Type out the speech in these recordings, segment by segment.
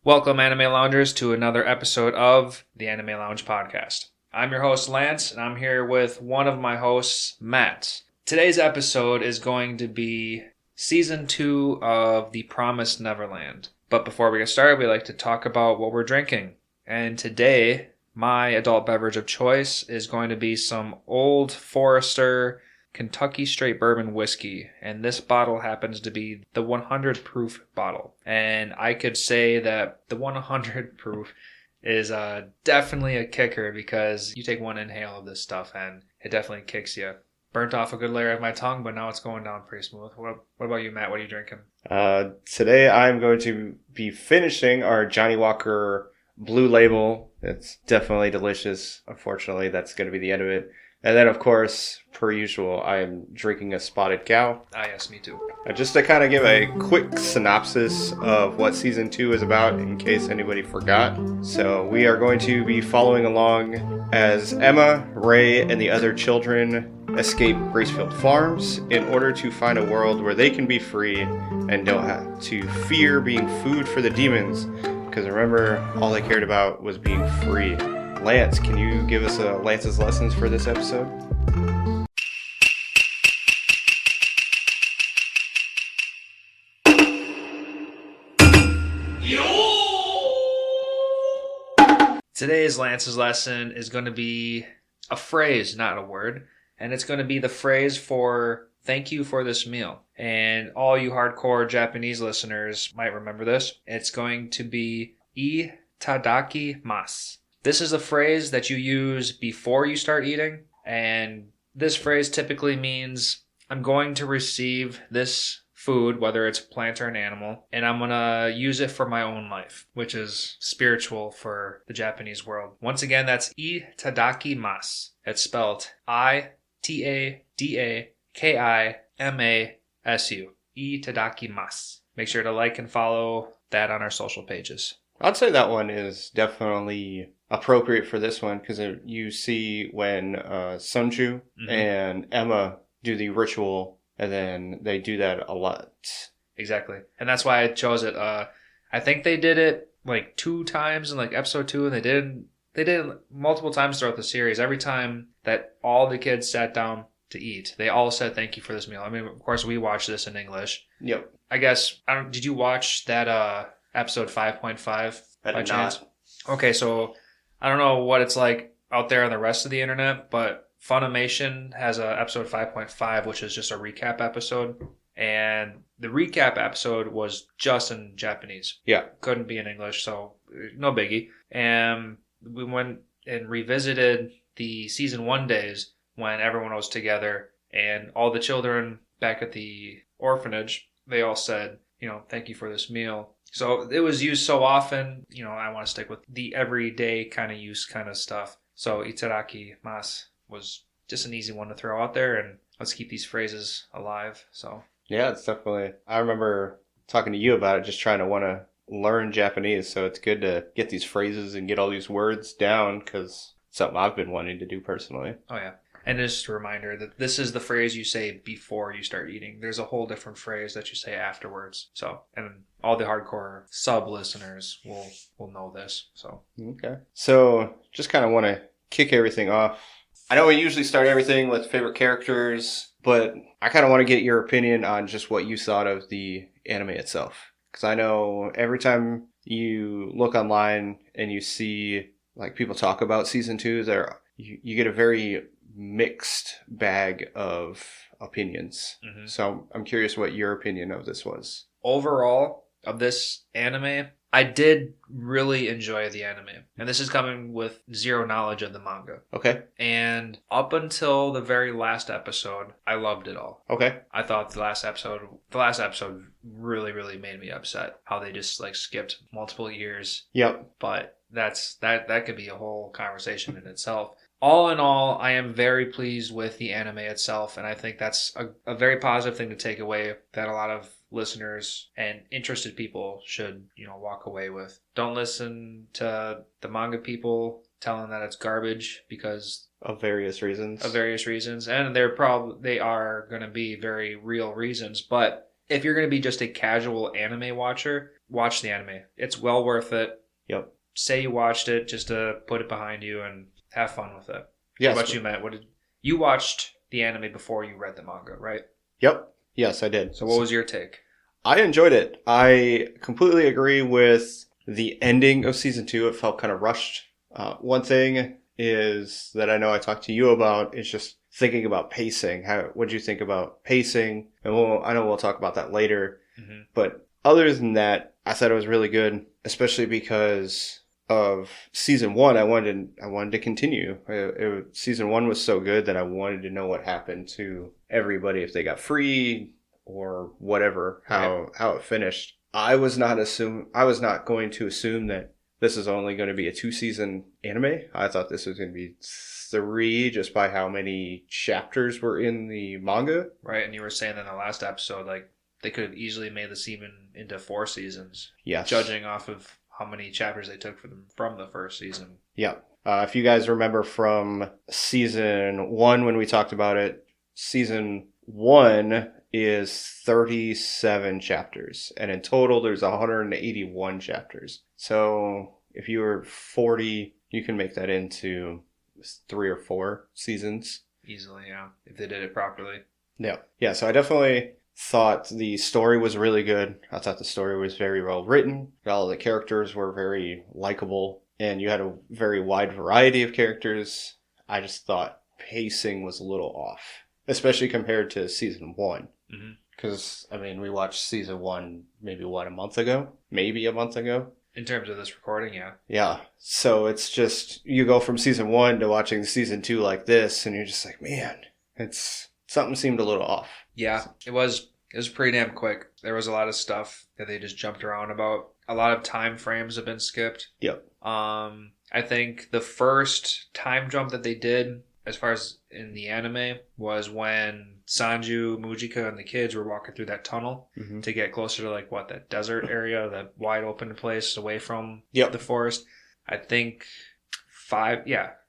Welcome, Anime Loungers, to another episode of the Anime Lounge podcast. I'm your host, Lance, and I'm here with one of my hosts, Matt. Today's episode is going to be Season 2 of The Promised Neverland. But before we get started, we like to talk about what we're drinking. And today, my adult beverage of choice is going to be some Old Forester Kentucky Straight Bourbon Whiskey, and this bottle happens to be the 100 proof bottle. And I could say that the 100 proof is definitely a kicker because you take one inhale of this stuff and it definitely kicks you. Burnt off a good layer of my tongue, but now it's going down pretty smooth. What about you, Matt? What are you drinking? Today I'm going to be finishing our Johnny Walker Blue Label. It's definitely delicious. Unfortunately, that's going to be the end of it. And then, of course, per usual, I am drinking a Spotted Cow. Ah, yes, me too. Just to kind of give a quick synopsis of what Season 2 is about, in case anybody forgot. So we are going to be following along as Emma, Ray, and the other children escape Gracefield Farms in order to find a world where they can be free and don't have to fear being food for the demons. Because remember, all they cared about was being free. Lance, can you give us Lance's lessons for this episode? Today's Lance's lesson is going to be a phrase, not a word. And it's going to be the phrase for thank you for this meal. And all you hardcore Japanese listeners might remember this. It's going to be itadakimasu. This is a phrase that you use before you start eating, and this phrase typically means I'm going to receive this food, whether it's a plant or an animal, and I'm going to use it for my own life, which is spiritual for the Japanese world. Once again, that's itadakimasu. It's spelled I-T-A-D-A-K-I-M-A-S-U. Itadakimasu. Make sure to like and follow that on our social pages. I'd say that one is definitely appropriate for this one because you see when Sunju and Emma do the ritual, and then they do that a lot. Exactly. And that's why I chose it. I think they did it like 2 times in like episode 2, and they did it multiple times throughout the series. Every time that all the kids sat down to eat, they all said thank you for this meal. I mean, of course, we watched this in English. Yep. I guess, did you watch that episode 5.5 by chance? Okay, so I don't know what it's like out there on the rest of the internet, but Funimation has a episode 5.5, which is just a recap episode. And the recap episode was just in Japanese. Yeah. Couldn't be in English, so no biggie. And we went and revisited the season 1 days when everyone was together, and all the children back at the orphanage, they all said, thank you for this meal. So it was used so often, I want to stick with the everyday kind of use kind of stuff. So itadakimasu was just an easy one to throw out there, and let's keep these phrases alive. So yeah, it's definitely. I remember talking to you about it, just trying to want to learn Japanese. So it's good to get these phrases and get all these words down because it's something I've been wanting to do personally. Oh yeah. And just a reminder that this is the phrase you say before you start eating. There's a whole different phrase that you say afterwards. So, and all the hardcore sub listeners will know this. So, okay. So, just kind of want to kick everything off. I know we usually start everything with favorite characters, but I kind of want to get your opinion on just what you thought of the anime itself. Because I know every time you look online and you see like people talk about season 2, you get a very mixed bag of opinions. Mm-hmm. So I'm curious what your opinion of this was. Overall, of this anime, I did really enjoy the anime. And this is coming with zero knowledge of the manga. Okay. And up until the very last episode, I loved it all. Okay. I thought the last episode really, really made me upset. How they just like skipped multiple years. Yep. But that could be a whole conversation in itself. All in all, I am very pleased with the anime itself, and I think that's a very positive thing to take away that a lot of listeners and interested people should, walk away with. Don't listen to the manga people telling that it's garbage because of various reasons. And they are going to be very real reasons, but if you're going to be just a casual anime watcher, watch the anime. It's well worth it. Yep. Say you watched it just to put it behind you and have fun with it. Yes. What about you, Matt? You watched the anime before you read the manga, right? Yep. Yes, I did. So what was your take? I enjoyed it. I completely agree with the ending of season 2. It felt kind of rushed. One thing is that I know I talked to you about is just thinking about pacing. What did you think about pacing? And I know we'll talk about that later. Mm-hmm. But other than that, I thought it was really good, especially because of season 1. I wanted to continue. Season 1 was so good that I wanted to know what happened to everybody, if they got free or whatever, how it finished. I was not going to assume that this is only going to be a 2-season anime. I thought this was going to be 3 just by how many chapters were in the manga. Right, and you were saying in the last episode, like, they could have easily made this even into 4 seasons. Yes. Judging off of how many chapters they took from the first season. Yeah. If you guys remember from season 1 when we talked about it, season 1 is 37 chapters. And in total, there's 181 chapters. So if you were 40, you can make that into 3 or 4 seasons. Easily, yeah. If they did it properly. Yeah. Yeah, so I definitely thought the story was really good. I thought the story was very well written. All of the characters were very likable. And you had a very wide variety of characters. I just thought pacing was a little off. Especially compared to season 1. Because, we watched season 1 maybe, a month ago? Maybe a month ago. In terms of this recording, yeah. Yeah. So it's just, you go from season 1 to watching season 2 like this, and you're just like, man, something seemed a little off. Yeah, it was pretty damn quick. There was a lot of stuff that they just jumped around about. A lot of time frames have been skipped. Yep. I think the first time jump that they did, as far as in the anime, was when Sanju, Mujika, and the kids were walking through that tunnel to get closer to that desert area, that wide open place away from the forest. I think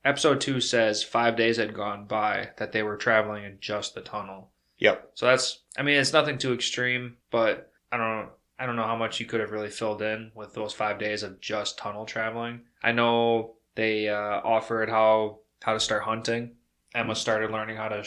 episode 2 says 5 days had gone by that they were traveling in just the tunnel. Yep. So it's nothing too extreme, but I don't know how much you could have really filled in with those 5 days of just tunnel traveling. I know they offered how to start hunting. Emma started learning how to,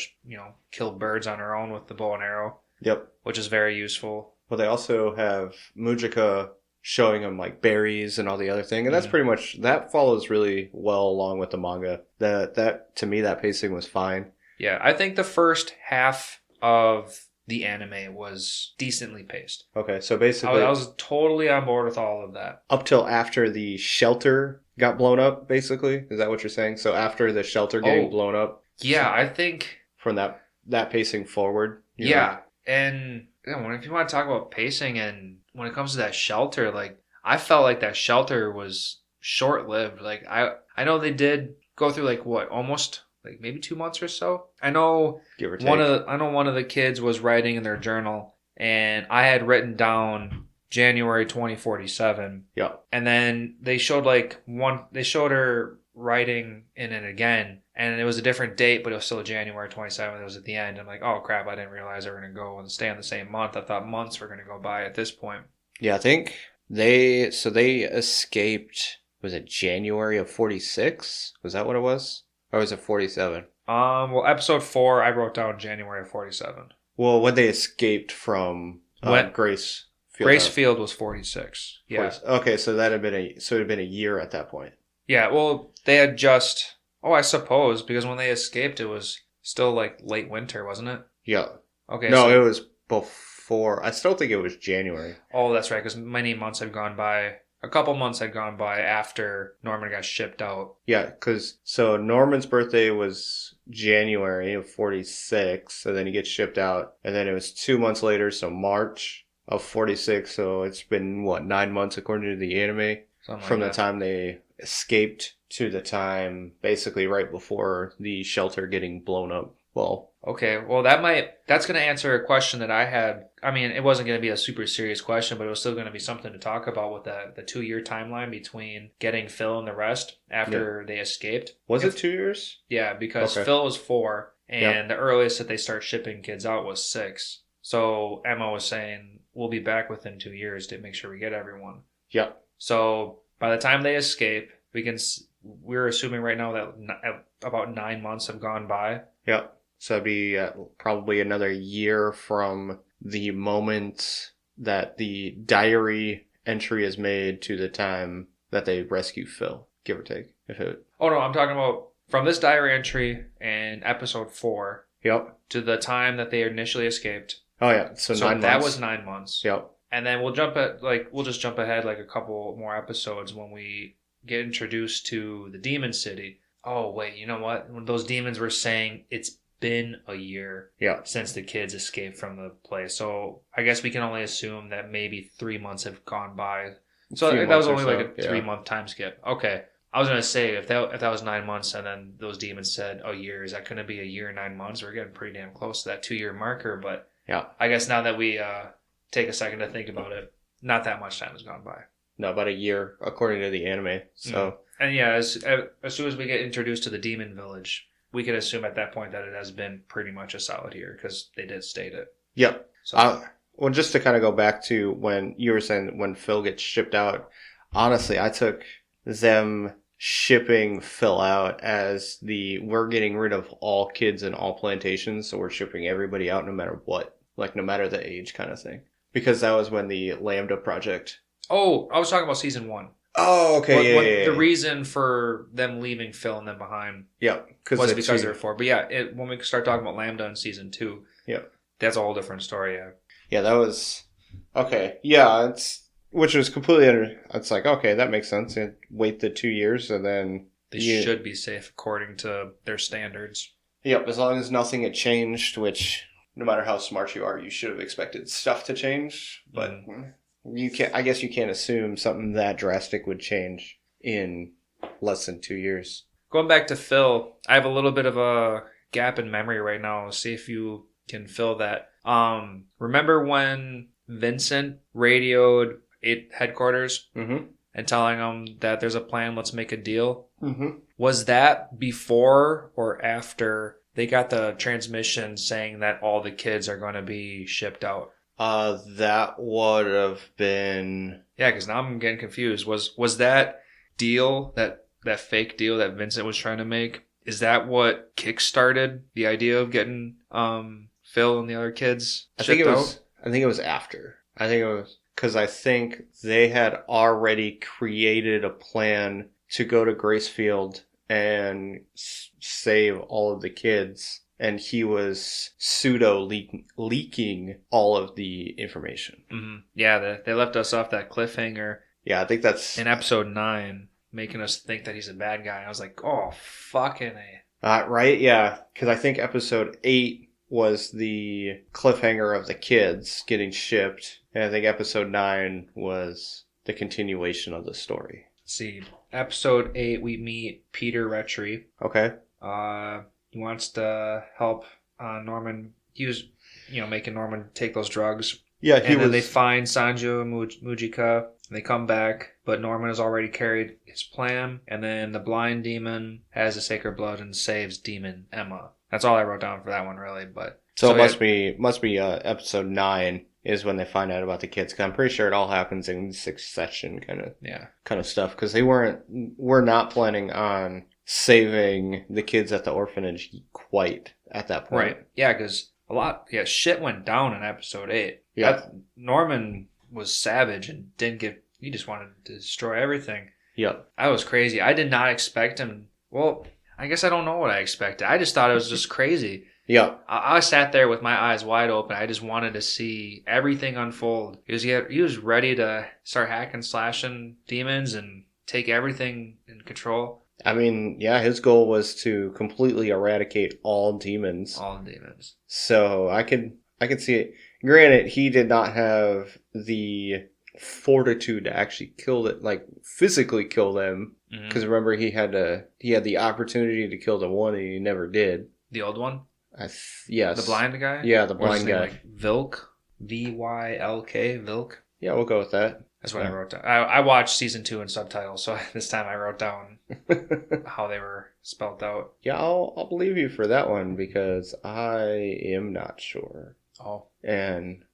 kill birds on her own with the bow and arrow. Yep. Which is very useful. Well, they also have Mujika showing them berries and all the other thing, and that's pretty much, that follows really well along with the manga. That to me, that pacing was fine. Yeah, I think the first half of the anime was decently paced. Okay, so basically, I was totally on board with all of that. Up till after the shelter got blown up, basically? Is that what you're saying? So after the shelter getting blown up? Yeah, I think... From that pacing forward? Yeah, and if you want to talk about pacing, and when it comes to that shelter, I felt like that shelter was short-lived. I know they did go through, almost... maybe 2 months or so. I know give or take. one of the kids was writing in their journal, and I had written down January 2047. Yeah. And then they showed they showed her writing in it again, and it was a different date, but it was still January 27th. It was at the end. I'm like, oh crap, I didn't realize they were going to go and stay on the same month. I thought months were going to go by at this point. Yeah, I think they escaped, was it January of 46? Was that what it was? Or was it 47? Well, episode 4, I wrote down January of 47. Well, when they escaped from Grace Field. Grace Field was 46. Yeah. 40, okay, so it had been a year at that point. Yeah, well, they had just... Oh, I suppose, because when they escaped, it was still late winter, wasn't it? Yeah. Okay. No, it was before. I still think it was January. Oh, that's right, because many months had gone by. A couple months had gone by after Norman got shipped out. Yeah, because Norman's birthday was January of 46, so then he gets shipped out, and then it was 2 months later, so March of 46, so it's been, 9 months according to the anime? From the time they escaped to the time basically right before the shelter getting blown up. Well, okay. Well, that's going to answer a question that I had. I mean, it wasn't going to be a super serious question, but it was still going to be something to talk about with the 2-year timeline between getting Phil and the rest after they escaped. Was it 2 years? Yeah, because Phil was 4, and the earliest that they start shipping kids out was 6. So Emma was saying, we'll be back within 2 years to make sure we get everyone. Yep. So by the time they escape, we're assuming right now that about 9 months have gone by. Yep. So it'd be probably another year from the moment that the diary entry is made to the time that they rescue Phil, give or take. Oh no, I'm talking about from this diary entry in episode 4. Yep. To the time that they initially escaped. Oh yeah, so 9 months. That was 9 months. Yep. And then we'll just jump ahead like a couple more episodes when we get introduced to the demon city. Oh wait, you know what? When those demons were saying it's been a year since the kids escaped from the place. So I guess we can only assume that maybe 3 months have gone by. So that was only like a 3-month time skip. Okay. I was going to say, if that was 9 months and then those demons said a year, is that going to be a year and 9 months? We're getting pretty damn close to that 2-year marker. But yeah, I guess now that we take a second to think about it, not that much time has gone by. No, about a year, according to the anime. So And yeah, as soon as we get introduced to the demon village, we can assume at that point that it has been pretty much a solid year because they did state it. Yep. So, well, just to kind of go back to when you were saying when Phil gets shipped out, honestly, I took them shipping Phil out as we're getting rid of all kids in all plantations, so we're shipping everybody out no matter what, like no matter the age kind of thing. Because that was when the Lambda project. Oh, I was talking about season 1. Oh, okay. The reason for them leaving Phil and them behind was because they were 4. But yeah, when we start talking about Lambda in season 2, that's a whole different story. Yeah, that was okay. Yeah, which was completely it's like, okay, that makes sense. And wait the 2 years and then they should be safe according to their standards. Yep, as long as nothing had changed, which no matter how smart you are, you should have expected stuff to change. But I guess you can't assume something that drastic would change in less than 2 years. Going back to Phil, I have a little bit of a gap in memory right now. See if you can fill that. Remember when Vincent radioed headquarters and telling them that there's a plan, let's make a deal? Was that before or after they got the transmission saying that all the kids are going to be shipped out? That would have been... Yeah, because now I'm getting confused. Was that deal, that fake deal that Vincent was trying to make, is that what kickstarted the idea of getting Phil and the other kids shipped out? I think it was after. I think it was... Because I think they had already created a plan to go to Gracefield and save all of the kids. And he was leaking all of the information. Mm-hmm. Yeah, they left us off that cliffhanger. Yeah, I think that's... in episode 9, making us think that he's a bad guy. I was like, oh, fucking A. Right? Yeah, because I think episode 8 was the cliffhanger of the kids getting shipped. And I think episode 9 was the continuation of the story. Let's see, episode 8, we meet Peter Retry. Okay. He wants to help Norman. He was, making Norman take those drugs. Yeah, then they find Sanju and Mujika. And they come back, but Norman has already carried his plan. And then the blind demon has the sacred blood and saves demon Emma. That's all I wrote down for that one, really. But so it must be episode 9 is when they find out about the kids. Because I'm pretty sure it all happens in succession, kind of stuff. Because we're not planning on saving the kids at the orphanage quite at that point. Right. Yeah, because shit went down in episode 8. Yeah. Norman was savage and he just wanted to destroy everything. Yep. That was crazy. I did not expect him. Well, I guess I don't know what I expected. I just thought it was just crazy. Yeah. I sat there with my eyes wide open. I just wanted to see everything unfold. He was ready to start hacking, slashing demons and take everything in control. I mean, yeah, his goal was to completely eradicate all demons. All demons. So I could see it. Granted, he did not have the fortitude to actually physically kill them. Because remember, he had the opportunity to kill the one and he never did. The old one? Yes. The blind guy? Yeah, the blind guy. Vilk? Vylk? Yeah, we'll go with that. That's what I wrote down. I watched season 2 in subtitles, so this time I wrote down how they were spelled out. Yeah, I'll believe you for that one because I am not sure. Oh. And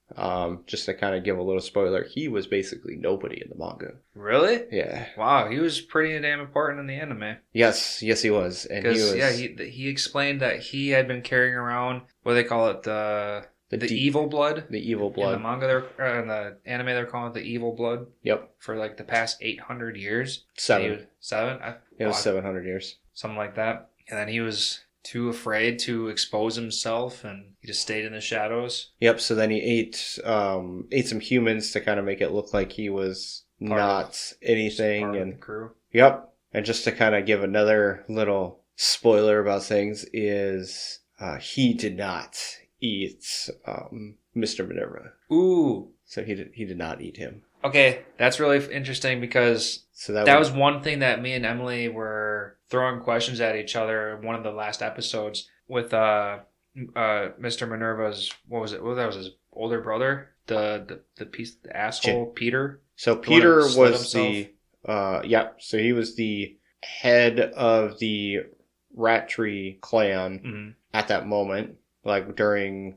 just to kind of give a little spoiler, he was basically nobody in the manga. Really? Yeah. Wow, he was pretty damn important in the anime. Yes, he was. And he was. Yeah, he explained that he had been carrying around what do they call it, the evil blood. The evil blood. In the manga, in the anime, they're calling it the evil blood. Yep. For like the past 800 years. 7. 7? It was 700 years. Something like that. And then he was too afraid to expose himself, and he just stayed in the shadows. Yep. So then he ate some humans to kind of make it look like he was not anything, part and of the crew. Yep. And just to kind of give another little spoiler about things is he did not eat Mr. Minerva. Ooh. So he did not eat him. Okay, that's really interesting because that was one thing that me and Emily were throwing questions at each other in one of the last episodes with Mr. Minerva's, what was it? Well, that was his older brother, the asshole Peter. So Peter was so he was the head of the Rat Tree clan at that moment. Like during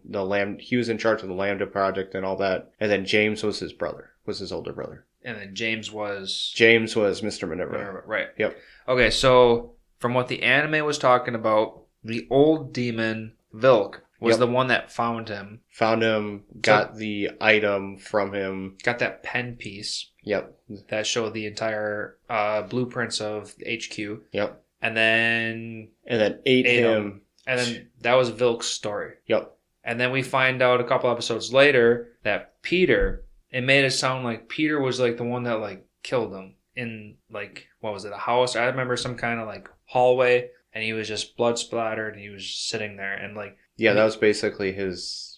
he was in charge of the Lambda project and all that. And then James was his brother, was his older brother. And then James was Mr. Minerva. Right. Yep. Okay, so from what the anime was talking about, the old demon Vilk was the one that found him. Got the item from him. Got that pen piece. Yep. That showed the entire blueprints of the HQ. Yep. And then ate him. And then that was Vilk's story. Yep. And then we find out a couple episodes later that Peter, it made it sound like Peter was like the one that like killed him in like, what was it, a house? I remember some kind of like hallway, and he was just blood splattered and he was sitting there and like. Yeah, that was basically his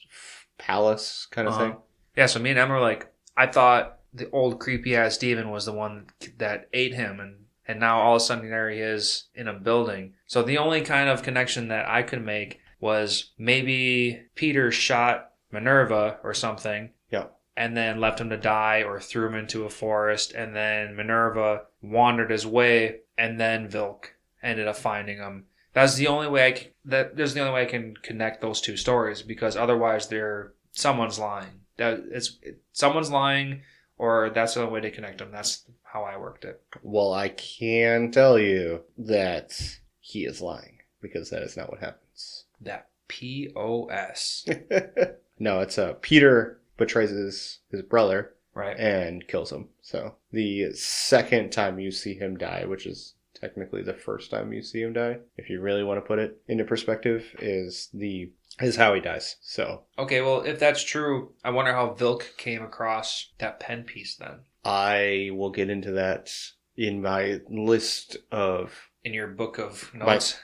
palace kind of thing. Yeah, so me and Emma were like, I thought the old creepy ass demon was the one that ate him, and now all of a sudden there he is in a building. So the only kind of connection that I could make was maybe Peter shot Minerva or something. Yeah. And then left him to die or threw him into a forest. And then Minerva wandered his way, and then Vilk ended up finding him. That's the only way there's the only way I can connect those two stories, because otherwise someone's lying. Someone's lying, or that's the only way to connect them. That's how I worked it. Well, I can tell you that he is lying, because that is not what happens. That POS. No, it's Peter betrays his brother, right, and kills him. So the second time you see him die, which is technically the first time you see him die, if you really want to put it into perspective, is how he dies. So okay, well, if that's true, I wonder how Vilk came across that pen piece then. I will get into that in my list of... In your book of notes.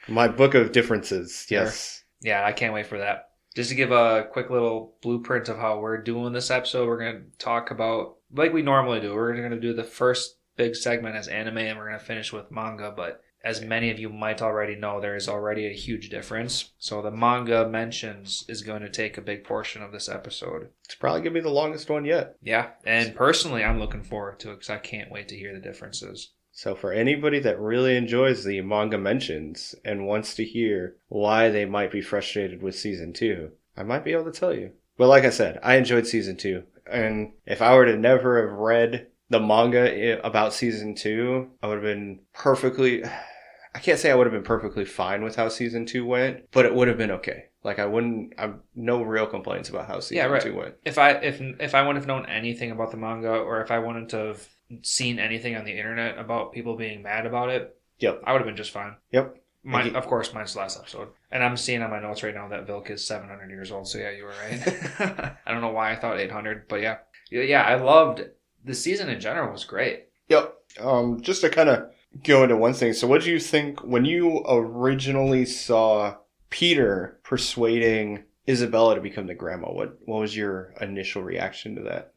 My book of differences, yes. Yeah, I can't wait for that. Just to give a quick little blueprint of how we're doing this episode, we're going to talk about, like we normally do, we're going to do the first big segment as anime, and we're going to finish with manga, but as many of you might already know, there is already a huge difference. So the manga mentions is going to take a big portion of this episode. It's probably going to be the longest one yet. Yeah, and personally, I'm looking forward to it because I can't wait to hear the differences. So for anybody that really enjoys the manga mentions and wants to hear why they might be frustrated with Season 2, I might be able to tell you. But like I said, I enjoyed Season 2. And if I were to never have read the manga about Season 2, I would have been perfectly... I can't say I would have been perfectly fine with how Season 2 went, but it would have been okay. Like I've no real complaints about how Season 2 went. If I would have known anything about the manga, or if I wouldn't have seen anything on the internet about people being mad about it, yep, I would have been just fine. Yep. Of course, mine's the last episode. And I'm seeing on my notes right now that Vilk is 700 years old, so yeah, you were right. I don't know why I thought 800, but yeah. Yeah, I loved the season in general. Was great. Yep. Just to kind of go into one thing. So what did you think when you originally saw Peter persuading Isabella to become the grandma? What was your initial reaction to that?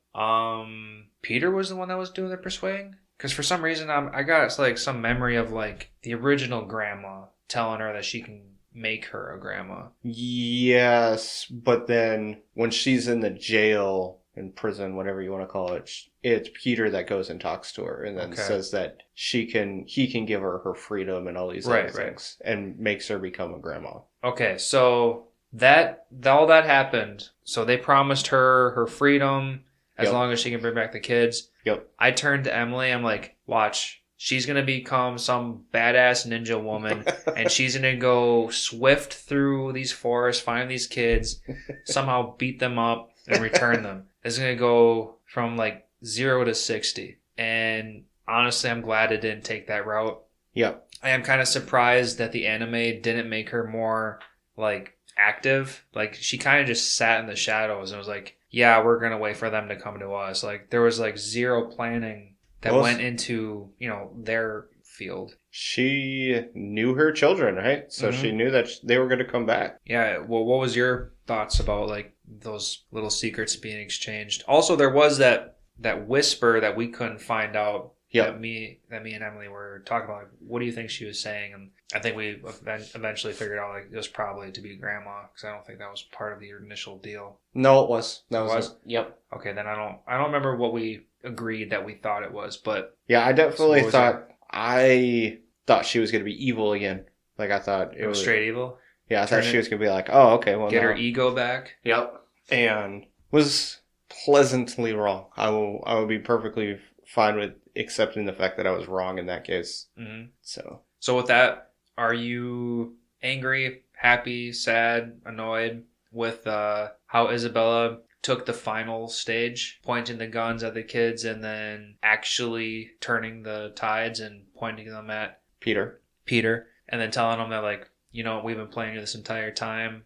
Peter was the one that was doing the persuading? Because for some reason I got like some memory of like the original grandma telling her that she can make her a grandma. Yes, but then when she's in the jail in prison, whatever you want to call it, it's Peter that goes and talks to her and then says that he can give her freedom and all these other things and makes her become a grandma. Okay, so that all that happened. So they promised her freedom as long as she can bring back the kids. Yep. I turned to Emily. I'm like, watch. She's going to become some badass ninja woman, and she's going to go swift through these forests, find these kids, somehow beat them up, and return them. It's going to go from like 0 to 60. And honestly, I'm glad it didn't take that route. Yep. I am kind of surprised that the anime didn't make her more like active. Like she kind of just sat in the shadows and was like, yeah, we're going to wait for them to come to us. Like there was like zero planning that went into, their field. She knew her children, right? So she knew that they were going to come back. Yeah. Well, what was your thoughts about like those little secrets being exchanged? Also, there was that whisper that we couldn't find out. That me and Emily were talking about. Like, what do you think she was saying? And I think we eventually figured out like it was probably to be grandma because I don't think that was part of the initial deal. No, it was. That was. Yep. Okay, then I don't remember what we agreed that we thought it was, but yeah, I definitely I thought she was going to be evil again. Like I thought it was straight evil. Yeah, I thought she was going to be like, oh, okay, well, get her ego back. Yep. And was pleasantly wrong. I will be perfectly fine with accepting the fact that I was wrong in that case. Mm-hmm. So with that, are you angry, happy, sad, annoyed with how Isabella took the final stage, pointing the guns at the kids and then actually turning the tides and pointing them at Peter, and then telling them that like, we've been playing you this entire time.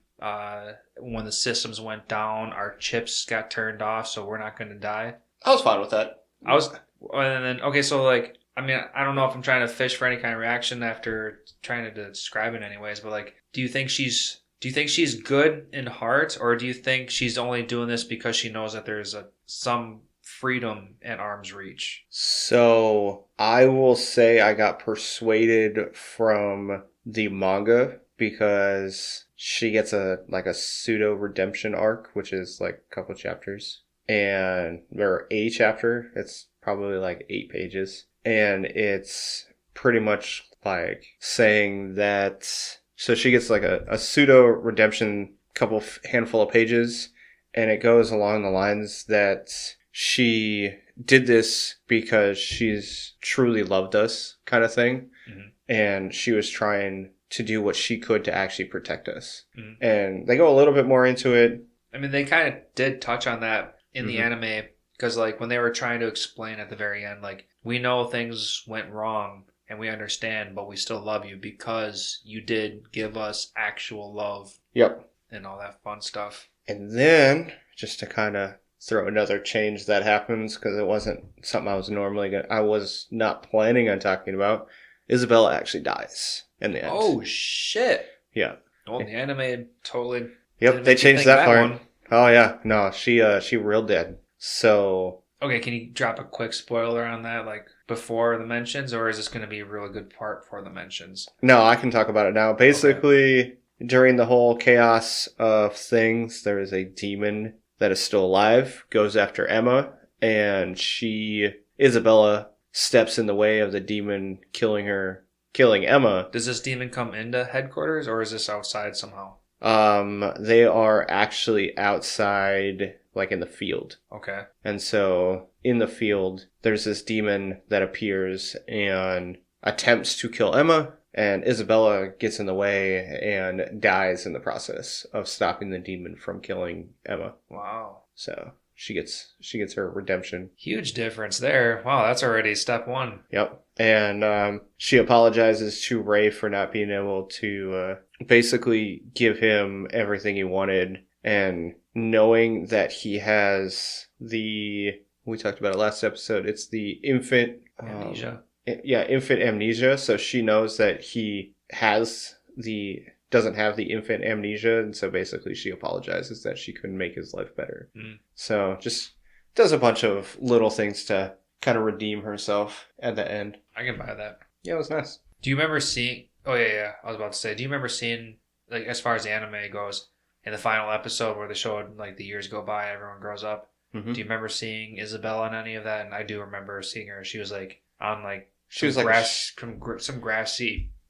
When the systems went down, our chips got turned off, so we're not going to die. I was fine with that. And then, okay, so like, I mean, I don't know if I'm trying to fish for any kind of reaction after trying to describe it anyways, but like, do you think she's good in heart, or do you think she's only doing this because she knows that there's some freedom at arm's reach? So I will say I got persuaded from the manga because she gets a pseudo redemption arc, which is like a couple chapters. And or a chapter, it's probably like 8 pages. And it's pretty much like saying that, so she gets like a pseudo redemption handful of pages. And it goes along the lines that she did this because she's truly loved us kind of thing. Mm-hmm. And she was trying to do what she could to actually protect us. Mm-hmm. And they go a little bit more into it. I mean, they kind of did touch on that in the anime, because like when they were trying to explain at the very end, like, we know things went wrong and we understand, but we still love you because you did give us actual love. Yep. And all that fun stuff. And then, just to kind of throw another change that happens, because it wasn't something I was not planning on talking about, Isabella actually dies in the end. Oh, shit. Yeah. Well, the anime totally... Yep, they changed that part. One. Oh, yeah. No, she real dead. So... Okay, can you drop a quick spoiler on that, like, before the mentions, or is this going to be a really good part for the mentions? No, I can talk about it now. Basically, during the whole chaos of things, there is a demon that is still alive, goes after Emma, and Isabella, steps in the way of the demon killing Emma. Does this demon come into headquarters, or is this outside somehow? They are actually outside, like in the field. Okay. And so in the field, there's this demon that appears and attempts to kill Emma, and Isabella gets in the way and dies in the process of stopping the demon from killing Emma. Wow. So she gets her redemption. Huge difference there. Wow, that's already step one. Yep. And she apologizes to Ray for not being able to basically give him everything he wanted, and knowing that he has we talked about it last episode, it's the infant amnesia. Infant amnesia. So she knows that he doesn't have the infant amnesia, and so basically she apologizes that she couldn't make his life better. So just does a bunch of little things to kind of redeem herself at the end. I can buy that. Yeah, it was nice. Do you remember seeing... Oh, yeah. I was about to say, do you remember seeing, like, as far as the anime goes, in the final episode where they showed, like, the years go by, everyone grows up? Mm-hmm. Do you remember seeing Isabella on any of that? And I do remember seeing her. She was like on like She was like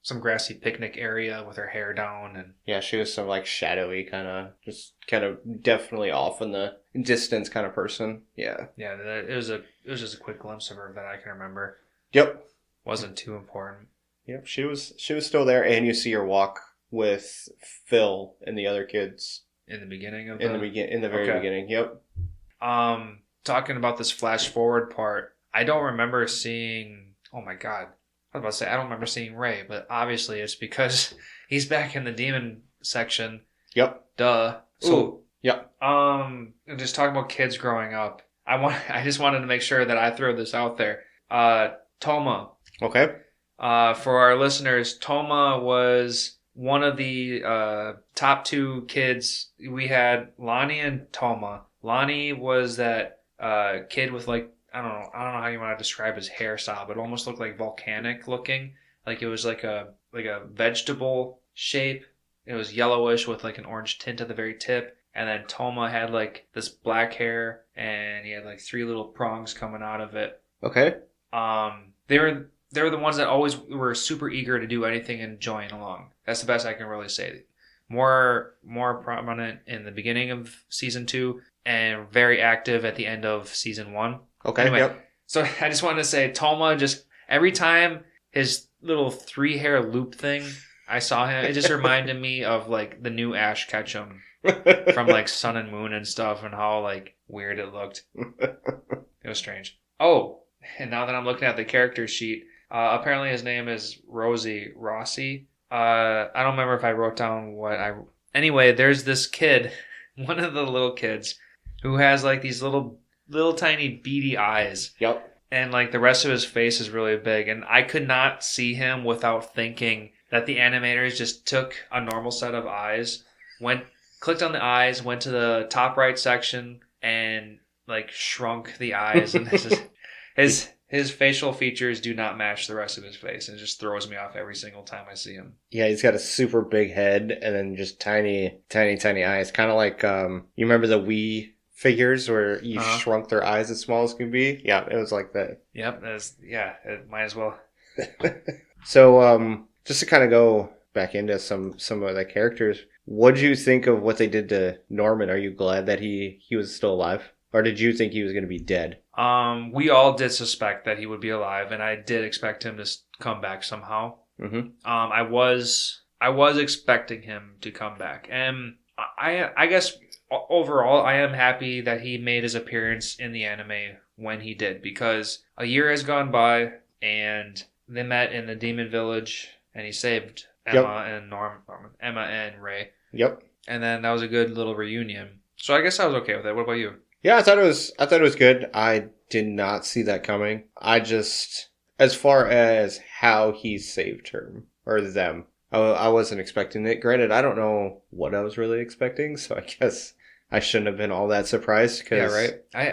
some grassy picnic area with her hair down, and yeah, she was some like shadowy kind of definitely off in the distance kind of person. Yeah. yeah, it was just a quick glimpse of her that I can remember. Yep. Wasn't too important. Yep. She was still there, and you see her walk with Phil and the other kids In the beginning of in the very beginning. Yep. Talking about this flash forward part, I don't remember seeing. Oh my god. I was about to say, I don't remember seeing Ray, but obviously it's because he's back in the demon section. Yep. Duh. So, ooh, yep. Just talking about kids growing up, I just wanted to make sure that I throw this out there. Toma. Okay. For our listeners, Toma was one of the top two kids. We had Lonnie and Toma. Lonnie was that kid with like, I don't know how you want to describe his hairstyle, but it almost looked like volcanic looking. Like it was like a vegetable shape. It was yellowish with like an orange tint at the very tip. And then Toma had like this black hair, and he had like 3 little prongs coming out of it. Okay. They were the ones that always were super eager to do anything and join along. That's the best I can really say. More prominent in the beginning of season 2 and very active at the end of season 1. Okay. Anyway, yep. So I just wanted to say Toma, just every time his little 3 hair loop thing, I saw him, it just reminded me of like the new Ash Ketchum from like Sun and Moon and stuff, and how like weird it looked. It was strange. Oh, and now that I'm looking at the character sheet, apparently his name is Rossi. I don't remember if I wrote down what I. Anyway, there's this kid, one of the little kids, who has like these little tiny beady eyes. Yep. And like the rest of his face is really big, and I could not see him without thinking that the animators just took a normal set of eyes, clicked on the eyes, went to the top right section, and like shrunk the eyes, and his facial features do not match the rest of his face, and it just throws me off every single time I see him. Yeah, he's got a super big head and then just tiny eyes, kind of like you remember the Wii figures where you shrunk their eyes as small as can be? Yeah, it was like that. Yep, it might as well. So, just to kind of go back into some of the characters, what did you think of what they did to Norman? Are you glad that he was still alive? Or did you think he was going to be dead? We all did suspect that he would be alive, and I did expect him to come back somehow. Mm-hmm. I was expecting him to come back, and I guess overall I am happy that he made his appearance in the anime when he did, because a year has gone by and they met in the demon village, and he saved Emma and Emma and Ray. Yep. And then that was a good little reunion. So I guess I was okay with it. What about you? Yeah, I thought it was good. I did not see that coming. I just, as far as how he saved her or them, I wasn't expecting it. Granted, I don't know what I was really expecting, so I guess I shouldn't have been all that surprised. Yeah, right. I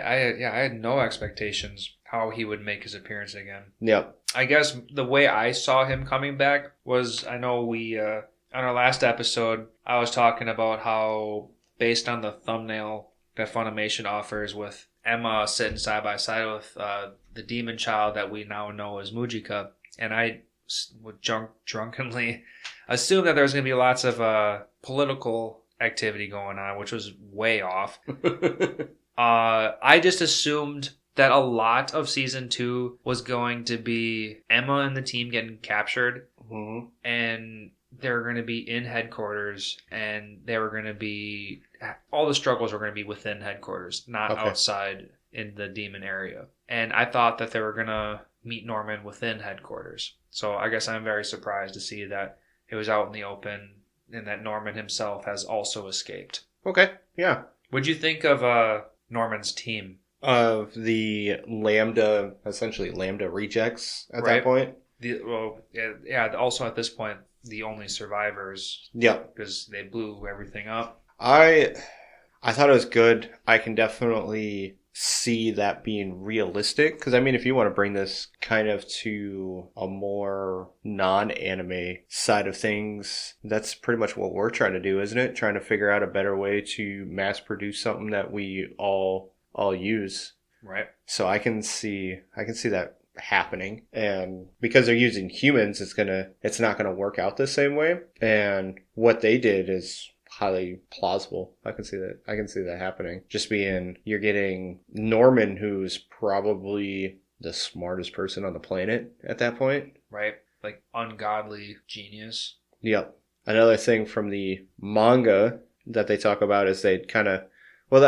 had no expectations how he would make his appearance again. Yep. I guess the way I saw him coming back was, I know we on our last episode, I was talking about how based on the thumbnail that Funimation offers with Emma sitting side by side with the demon child that we now know as Mujika, and I would drunkenly assume that there was going to be lots of political activity going on, which was way off. I just assumed that a lot of season 2 was going to be Emma and the team getting captured, mm-hmm. and they're going to be in headquarters, and they were going to be, all the struggles were going to be within headquarters, not outside in the demon area. And I thought that they were going to meet Norman within headquarters. So I guess I'm very surprised to see that it was out in the open and that Norman himself has also escaped. Okay, yeah. What'd you think of Norman's team? Of the essentially Lambda rejects at that point? Also at this point, the only survivors. Yeah. Because they blew everything up. I thought it was good. I can definitely see that being realistic. Because, I mean, if you want to bring this kind of to a more non-anime side of things, that's pretty much what we're trying to do, isn't it? Trying to figure out a better way to mass produce something that we all all use. Right. So I can see that happening, and because they're using humans, it's not gonna work out the same way. And what they did is highly plausible. I can see that happening. Just being, you're getting Norman, who's probably the smartest person on the planet at that point. Right. Like ungodly genius. Yep. Another thing from the manga that they talk about is I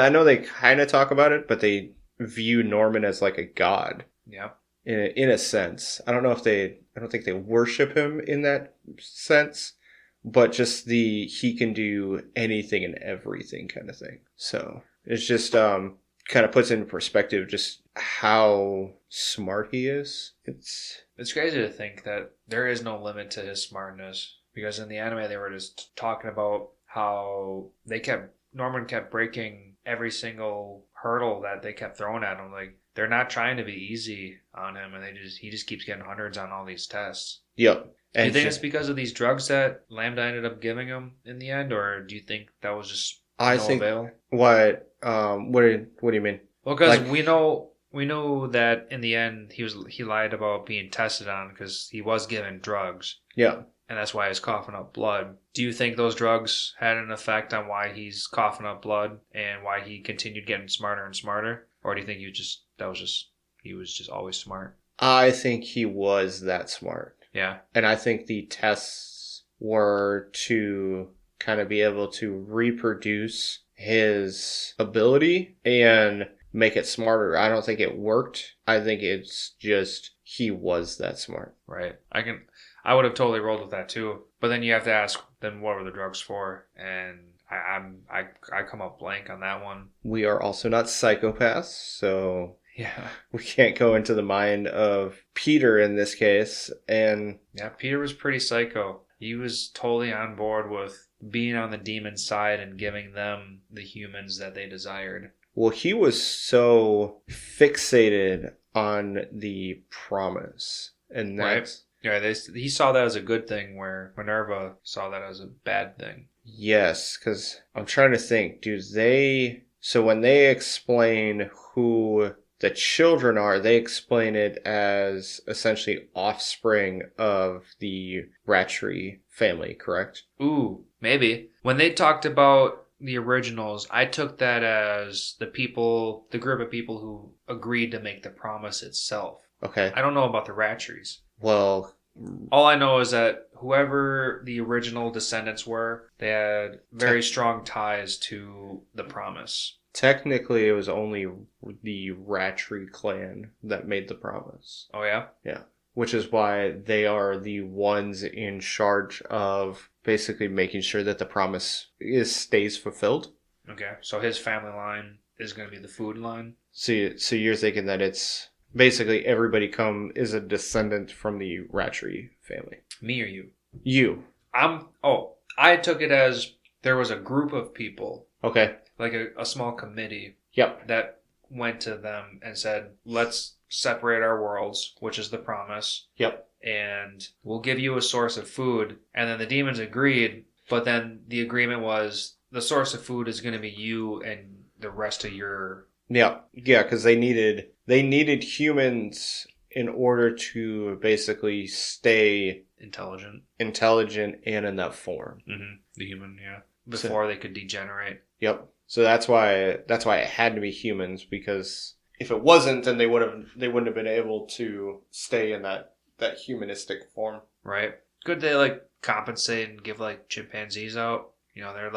know they kind of talk about it, but they view Norman as like a god. Yeah. In a sense. I don't think they worship him in that sense, but just he can do anything and everything kind of thing. So it's just kind of puts into perspective just how smart he is. It's crazy to think that there is no limit to his smartness, because in the anime they were just talking about how Norman kept breaking every single hurdle that they kept throwing at him. Like, they're not trying to be easy on him, and he just keeps getting hundreds on all these tests. Yep. Do you think it's because of these drugs that Lambda ended up giving him in the end, or do you think that was just avail? What do you mean? Well, because we know that in the end he lied about being tested on because he was given drugs. Yeah. And that's why he's coughing up blood. Do you think those drugs had an effect on why he's coughing up blood and why he continued getting smarter and smarter? Or do you think he was just always smart? I think he was that smart. Yeah. And I think the tests were to kind of be able to reproduce his ability and make it smarter. I don't think it worked. I think it's just he was that smart. Right. I would have totally rolled with that too. But then you have to ask, then what were the drugs for? And I come up blank on that one. We are also not psychopaths, so yeah, we can't go into the mind of Peter in this case. And yeah, Peter was pretty psycho. He was totally on board with being on the demon side and giving them the humans that they desired. Well, he was so fixated on the promise, and that's... Right. Yeah, he saw that as a good thing, where Minerva saw that as a bad thing. Yes, because I'm trying to think. So when they explain who the children are, they explain it as essentially offspring of the Ratchery family, correct? Ooh, maybe. When they talked about the originals, I took that as the group of people who agreed to make the promise itself. Okay. I don't know about the Ratcheries. Well, all I know is that whoever the original descendants were, they had very strong ties to the promise. Technically, it was only the Ratchery clan that made the promise. Oh, yeah? Yeah. Which is why they are the ones in charge of basically making sure that the promise stays fulfilled. Okay, so his family line is going to be the food line? So you're thinking that it's... Basically, everybody is a descendant from the Ratchery family. Me or you? You. I took it as there was a group of people. Okay. Like a small committee. Yep. That went to them and said, let's separate our worlds, which is the promise. Yep. And we'll give you a source of food. And then the demons agreed, but then the agreement was the source of food is going to be you and the rest of your... Yeah, because they needed humans in order to basically stay intelligent and in that form. Mm-hmm. The human, yeah. Before they could degenerate. Yep. So that's why it had to be humans, because if it wasn't, then they wouldn't have been able to stay in that humanistic form. Right. Could they compensate and give chimpanzees out? You know, they're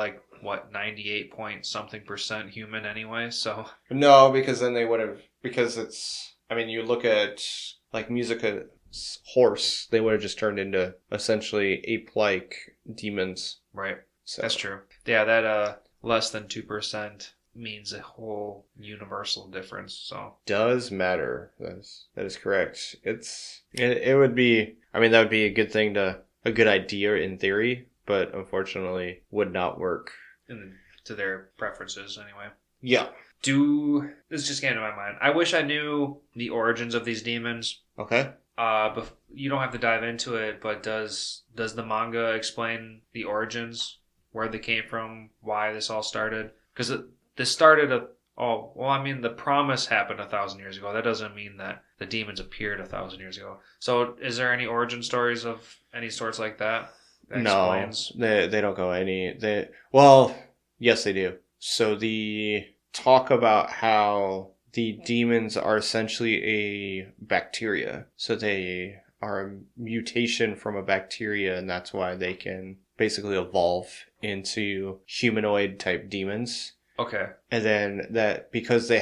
98 point something % human anyway, so... No, because then they would have... Because it's... I mean, you look at, Musica's horse, they would have just turned into, essentially, ape-like demons. Right. So. That's true. Yeah, that less than 2% means a whole universal difference, so... Does matter. That is correct. It would be... I mean, that would be a good thing a good idea in theory, but unfortunately would not work. To their preferences, anyway. Yeah. This just came to my mind. I wish I knew the origins of these demons. Okay. But you don't have to dive into it, but does the manga explain the origins? Where they came from? Why this all started? Because this started Oh, well, I mean, the promise happened 1,000 years ago. That doesn't mean that the demons appeared 1,000 years ago. So, is there any origin stories of any sorts like that? That No, explains. they don't go any. Well, yes, they do. So the talk about how the demons are essentially a bacteria. So they are a mutation from a bacteria, and that's why they can basically evolve into humanoid type demons. Okay. And then that because they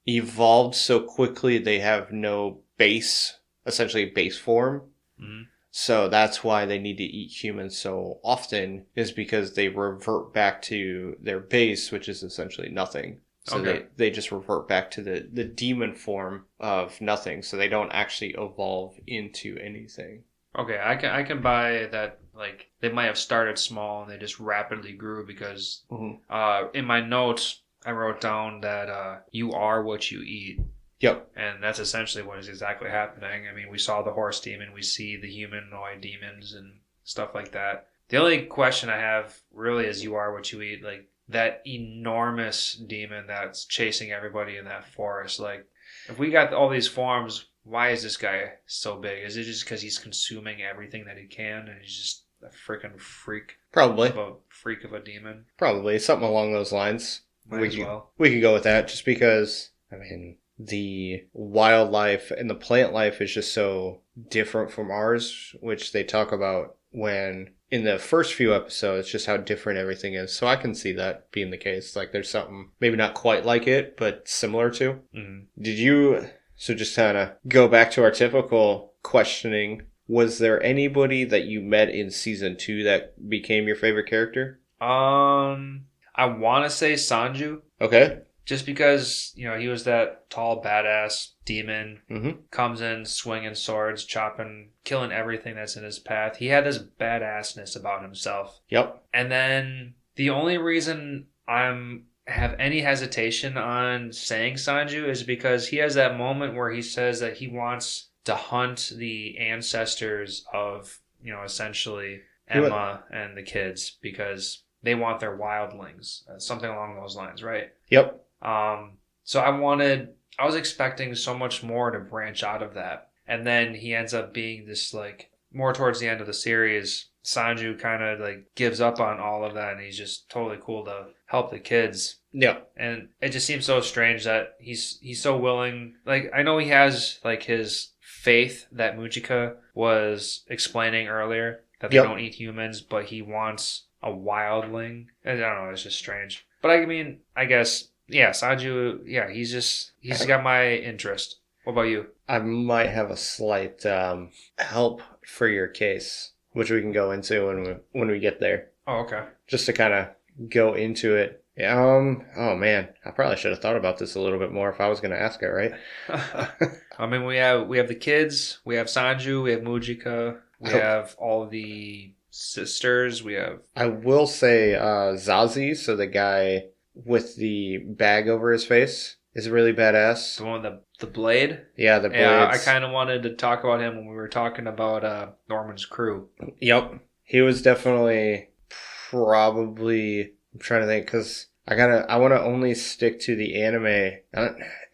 evolved so quickly, they have no base, essentially base form. Mm-hmm. So that's why they need to eat humans so often, is because they revert back to their base, which is essentially nothing. So Okay. they just revert back to the demon form of nothing. So they don't actually evolve into anything. Okay, I can buy that. Like they might have started small and they just rapidly grew because in my notes I wrote down that you are what you eat. Yep. And that's essentially what is exactly happening. I mean, we saw the horse demon, we see the humanoid demons and stuff like that. The only question I have really is you are what you eat. Like that enormous demon that's chasing everybody in that forest. Like if we got all these forms, why is this guy so big? Is it just because he's consuming everything that he can and he's just a freaking freak? Probably. A freak of a demon? Probably. Something along those lines. Might as well. We could go with that just because, I mean, the wildlife and the plant life is just so different from ours, which they talk about when in the first few episodes, just how different everything is. So I can see that being the case. Like there's something maybe not quite like it, but similar to. Mm-hmm. So just kind of go back to our typical questioning. Was there anybody that you met in season 2 that became your favorite character? I want to say Sanju. Okay. Just because, you know, he was that tall, badass demon, comes in swinging swords, chopping, killing everything that's in his path. He had this badassness about himself. Yep. And then the only reason have any hesitation on saying Sanju is because he has that moment where he says that he wants to hunt the ancestors of, you know, essentially Emma and the kids because they want their wildlings. Something along those lines, right? Yep. So I was expecting so much more to branch out of that. And then he ends up being this, like, more towards the end of the series, Sanju kind of, like, gives up on all of that and he's just totally cool to help the kids. Yeah. And it just seems so strange that he's so willing. Like, I know he has, like, his faith that Mujika was explaining earlier, that they don't eat humans, but he wants a wildling. I don't know, it's just strange. But I mean, I guess... Yeah, Sanju, yeah, he's got my interest. What about you? I might have a slight help for your case, which we can go into when we get there. Oh, okay. Just to kind of go into it. Oh man, I probably should have thought about this a little bit more if I was going to ask it, right? I mean, we have the kids, we have Sanju, we have Mujika, we have all the sisters, we have... I will say Zazie, so the guy with the bag over his face, is really badass. The one with the blade? Yeah, the blade. Yeah, I kind of wanted to talk about him when we were talking about Norman's crew. Yep. He was definitely probably... I'm trying to think, because I want to only stick to the anime.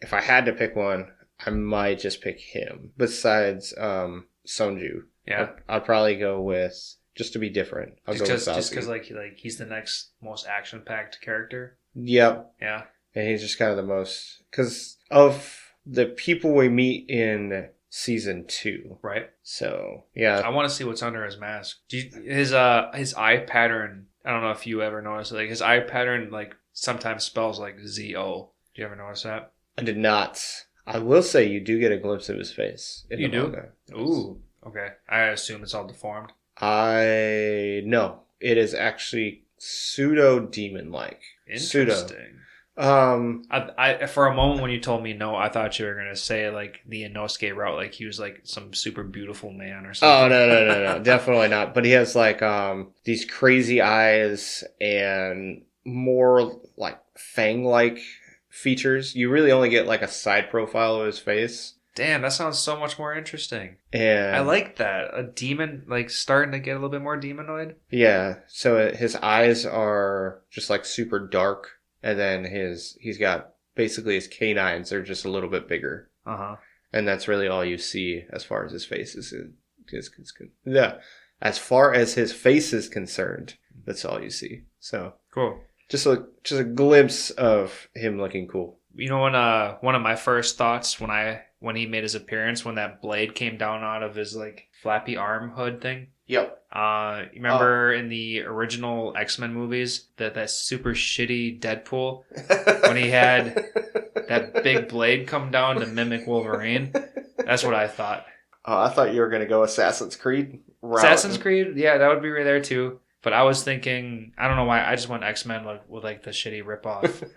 If I had to pick one, I might just pick him. Besides Sonju. Yeah. I'd probably go with... Just to be different. Just because like he's the next most action-packed character? Yep. Yeah. And he's just kind of the most... Because of the people we meet in season 2. Right. So, yeah. I want to see what's under his mask. His eye pattern, I don't know if you ever noticed, like his eye pattern like sometimes spells like Z-O. Do you ever notice that? I did not. I will say you do get a glimpse of his face. You do? Manga. Ooh. Okay. I assume it's all deformed. No. It is actually pseudo-demon-like. Interesting. I for a moment when you told me no, I thought you were gonna say like the Inosuke route, like he was like some super beautiful man or something. Oh no, definitely not. But he has like these crazy eyes and more like fang-like features. You really only get like a side profile of his face. Damn, that sounds so much more interesting. And I like that. A demon, like, starting to get a little bit more demonoid. Yeah, so his eyes are just, like, super dark. and then he's got basically his canines are just a little bit bigger. And that's really all you see as far as his face is yeah. As far as his face is concerned, that's all you see. So cool. Just a glimpse of him looking cool. You know, when one of my first thoughts when he made his appearance, when that blade came down out of his like flappy arm hood thing. Yep. You remember in the original X-Men movies that super shitty Deadpool when he had that big blade come down to mimic Wolverine? That's what I thought. Oh, I thought you were going to go Assassin's Creed route. Assassin's Creed? Yeah, that would be right there too. But I was thinking, I don't know why, I just went X-Men with like the shitty ripoff.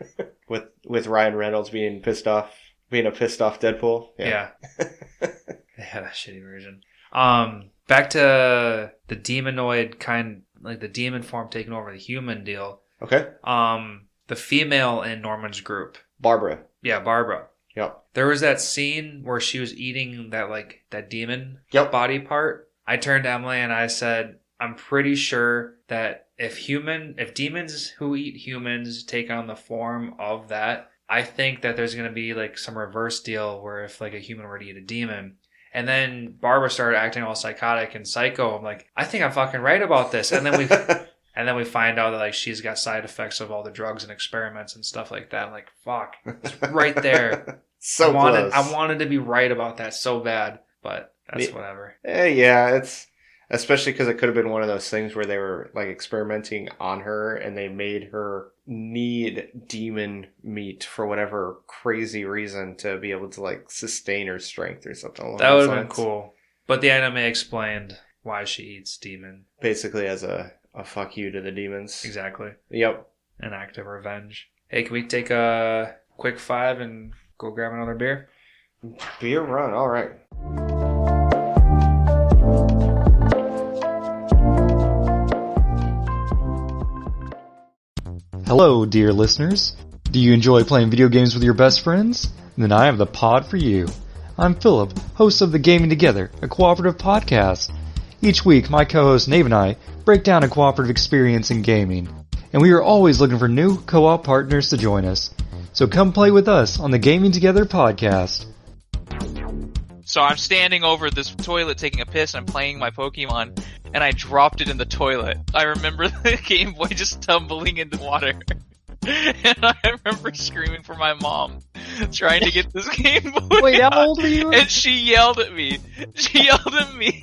with Ryan Reynolds being a pissed off Deadpool. Yeah. Yeah, that shitty version. Back to the demonoid kind, like the demon form taking over the human deal. Okay. The female in Norman's group. Barbara. Yeah, Barbara. Yep. There was that scene where she was eating that demon body part. I turned to Emily and I said, I'm pretty sure that if demons who eat humans take on the form of that, I think that there's going to be like some reverse deal where if like a human were to eat a demon. And then Barbara started acting all psychotic and psycho. I'm like, I think I'm fucking right about this. And then we find out that like she's got side effects of all the drugs and experiments and stuff like that. I'm like, fuck, it's right there. Close. I wanted to be right about that so bad, but that's whatever. Yeah, it's especially because it could have been one of those things where they were like experimenting on her and they made her need demon meat for whatever crazy reason to be able to like sustain her strength or something along that would have lines. been cool. But the anime explained why she eats demon. Basically as a fuck you to the demons. Exactly. Yep. An act of revenge. Hey, can we take a quick 5 and go grab another beer? Beer run, all right. Hello, dear listeners. Do you enjoy playing video games with your best friends? Then I have the pod for you. I'm Philip, host of the Gaming Together, a cooperative podcast. Each week, my co-host Nave and I break down a cooperative experience in gaming, and we are always looking for new co-op partners to join us. So come play with us on the Gaming Together podcast. So I'm standing over this toilet taking a piss and I'm playing my Pokemon and I dropped it in the toilet. I remember the Game Boy just tumbling into water. And I remember screaming for my mom, trying to get this Game Boy Wait, how out. old were you? And she yelled at me. And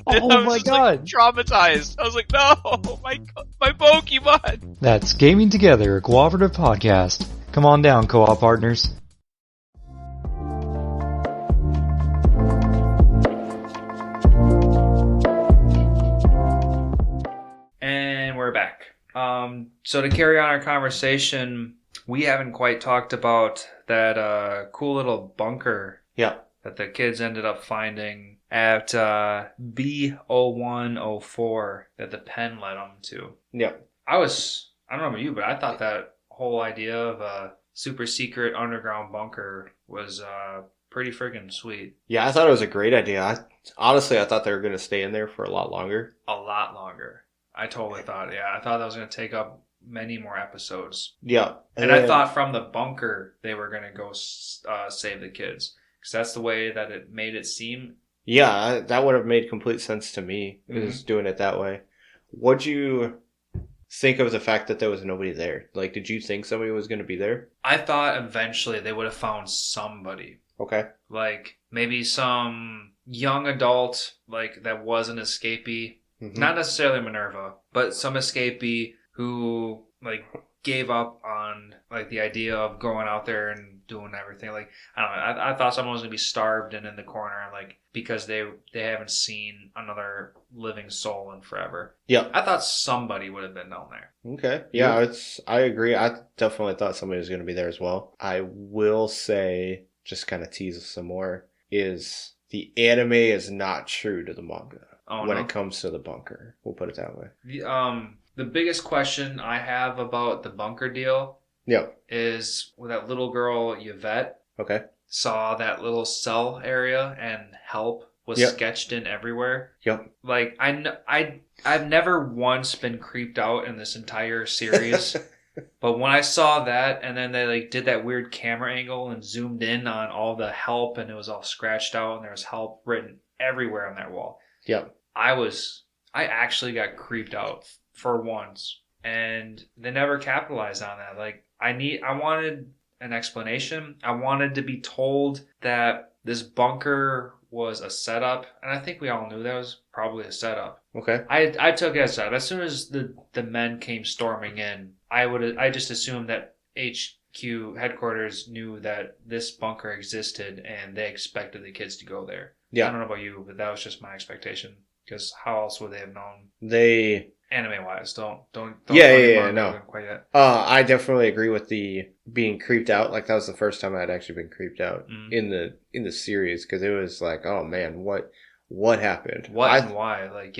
Oh I was my just, god. like, traumatized. I was like, no, my Pokemon. That's Gaming Together, a cooperative podcast. Come on down, co-op partners. And we're back. So to carry on our conversation, we haven't quite talked about that cool little bunker that the kids ended up finding at B0104 that the pen led them to. Yeah. I don't know about you, but I thought that whole idea of a super secret underground bunker was pretty friggin' sweet. Yeah, I thought it was a great idea. Honestly, I thought they were going to stay in there for a lot longer. A lot longer. I totally thought, yeah. I thought that was going to take up many more episodes. Yeah. And I thought from the bunker they were going to go save the kids. Because that's the way that it made it seem. Yeah, that would have made complete sense to me, is doing it that way. What'd you think of the fact that there was nobody there? Like, did you think somebody was going to be there? I thought eventually they would have found somebody. Okay. Like, maybe some young adult, like, that was an escapee. Mm-hmm. Not necessarily Minerva, but some escapee who, like, gave up on, like, the idea of going out there and doing everything. Like, I don't know. I thought someone was going to be starved and in the corner, like, because they haven't seen another living soul in forever. Yeah. I thought somebody would have been down there. Okay. Yeah, I agree. I definitely thought somebody was going to be there as well. I will say, just kind of tease some more, is the anime is not true to the manga when it comes to the bunker. We'll put it that way. The biggest question I have about the bunker deal is with that little girl, Yvette, saw that little cell area and help was sketched in everywhere. Yep. Like, I've never once been creeped out in this entire series But when I saw that, and then they like did that weird camera angle and zoomed in on all the help, and it was all scratched out, and there was help written everywhere on that wall. Yep. I actually got creeped out for once, and they never capitalized on that. Like I wanted an explanation. I wanted to be told that this bunker was a setup, and I think we all knew that was probably a setup. Okay. I took it as that. As soon as the men came storming in, I just assumed that HQ headquarters knew that this bunker existed and they expected the kids to go there. Yeah. I don't know about you, but that was just my expectation. Because how else would they have known? They Anime wise, don't no. quite yet. I definitely agree with the being creeped out. Like that was the first time I'd actually been creeped out in the series, because it was like, oh man, what happened? And why? Like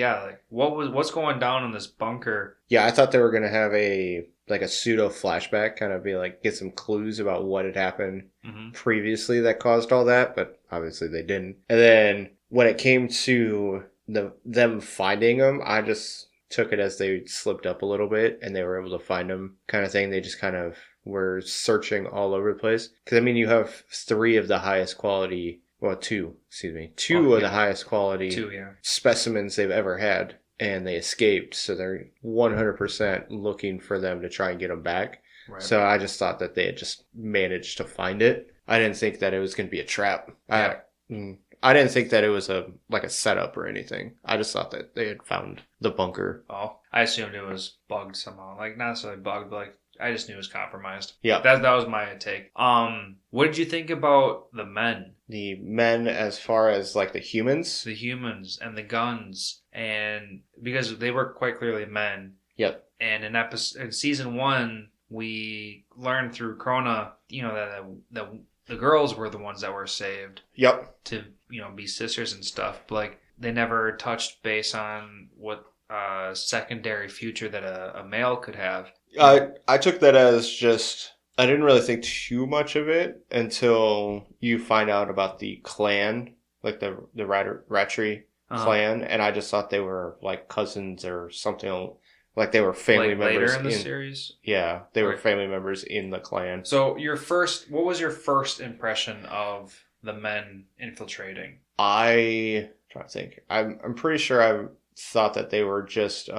what's going down in this bunker? Yeah, I thought they were gonna have a pseudo flashback, kind of be like get some clues about what had happened previously that caused all that, but obviously they didn't. And then when it came to them finding them, I just took it as they slipped up a little bit and they were able to find them, kind of thing. They just kind of were searching all over the place. Because I mean, you have two of the highest quality specimens they've ever had, and they escaped, so they're 100% looking for them to try and get them back. Right. So I just thought that they had just managed to find it. I didn't think that it was going to be a trap. Yeah. I didn't think that it was a setup or anything. I just thought that they had found the bunker. Oh, I assumed it was bugged somehow. Like, not necessarily bugged, but like, I just knew it was compromised. Yeah. That was my take. What did you think about the men? The men as far as like the humans? The humans and the guns, and because they were quite clearly men. Yep. And in season 1, we learned through Krona, that the girls were the ones that were saved. Yep. To, be sisters and stuff. But, like, they never touched base on what secondary future that a male could have. I took that as just, I didn't really think too much of it until you find out about the clan, like the Ratri clan, and I just thought they were like cousins or something. Like they were family members later in the series? Yeah, they were family members in the clan. So what was your first impression of the men infiltrating? I'm trying to think. I'm pretty sure I thought that they were just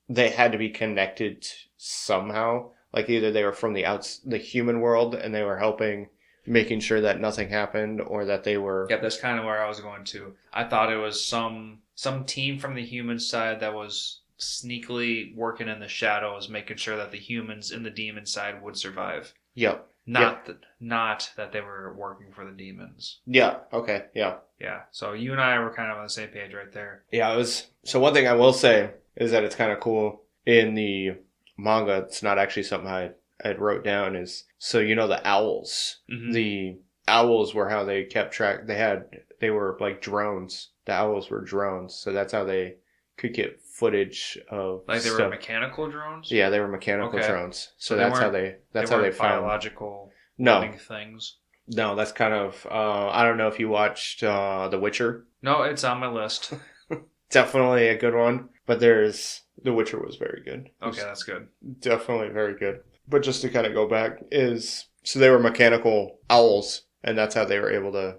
they had to be connected somehow. Like either they were from the human world and they were helping, making sure that nothing happened, or that they were. Yeah, that's kind of where I was going to. I thought it was some team from the human side that was sneakily working in the shadows, making sure that the humans in the demon side would survive. Yep. Not that they were working for the demons. Yeah. Okay. Yeah. Yeah. So you and I were kind of on the same page right there. Yeah. It was. So one thing I will say is that it's kind of cool in the manga. It's not actually something I wrote down. Is so the owls. Mm-hmm. The owls were how they kept track. They were like drones. The owls were drones, so that's how they could get footage of like they were mechanical drones. Yeah, they were mechanical drones. So that's how they found biological living things. No, that's kind of I don't know if you watched The Witcher. No, it's on my list. Definitely a good one, but The Witcher was very good. Okay, that's good. Definitely very good. But just to kind of go back so they were mechanical owls, and that's how they were able to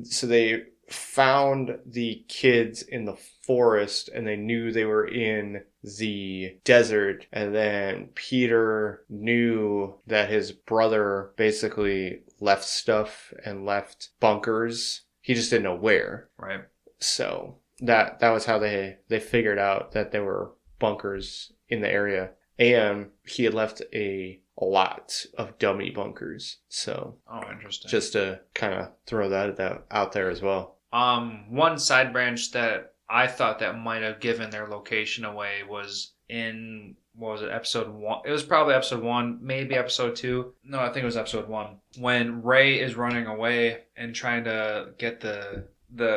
so they found the kids in the forest, and they knew they were in the desert, and then Peter knew that his brother basically left stuff and left bunkers. He just didn't know where. Right. So that was how they figured out that there were bunkers in the area, and he had left a lot of dummy bunkers. So interesting. Just to kind of throw that out there as well. One side branch that I thought that might have given their location away was in, what was it, episode 1? It was probably episode 1, maybe episode 2. No, I think it was episode 1. When Ray is running away and trying to get the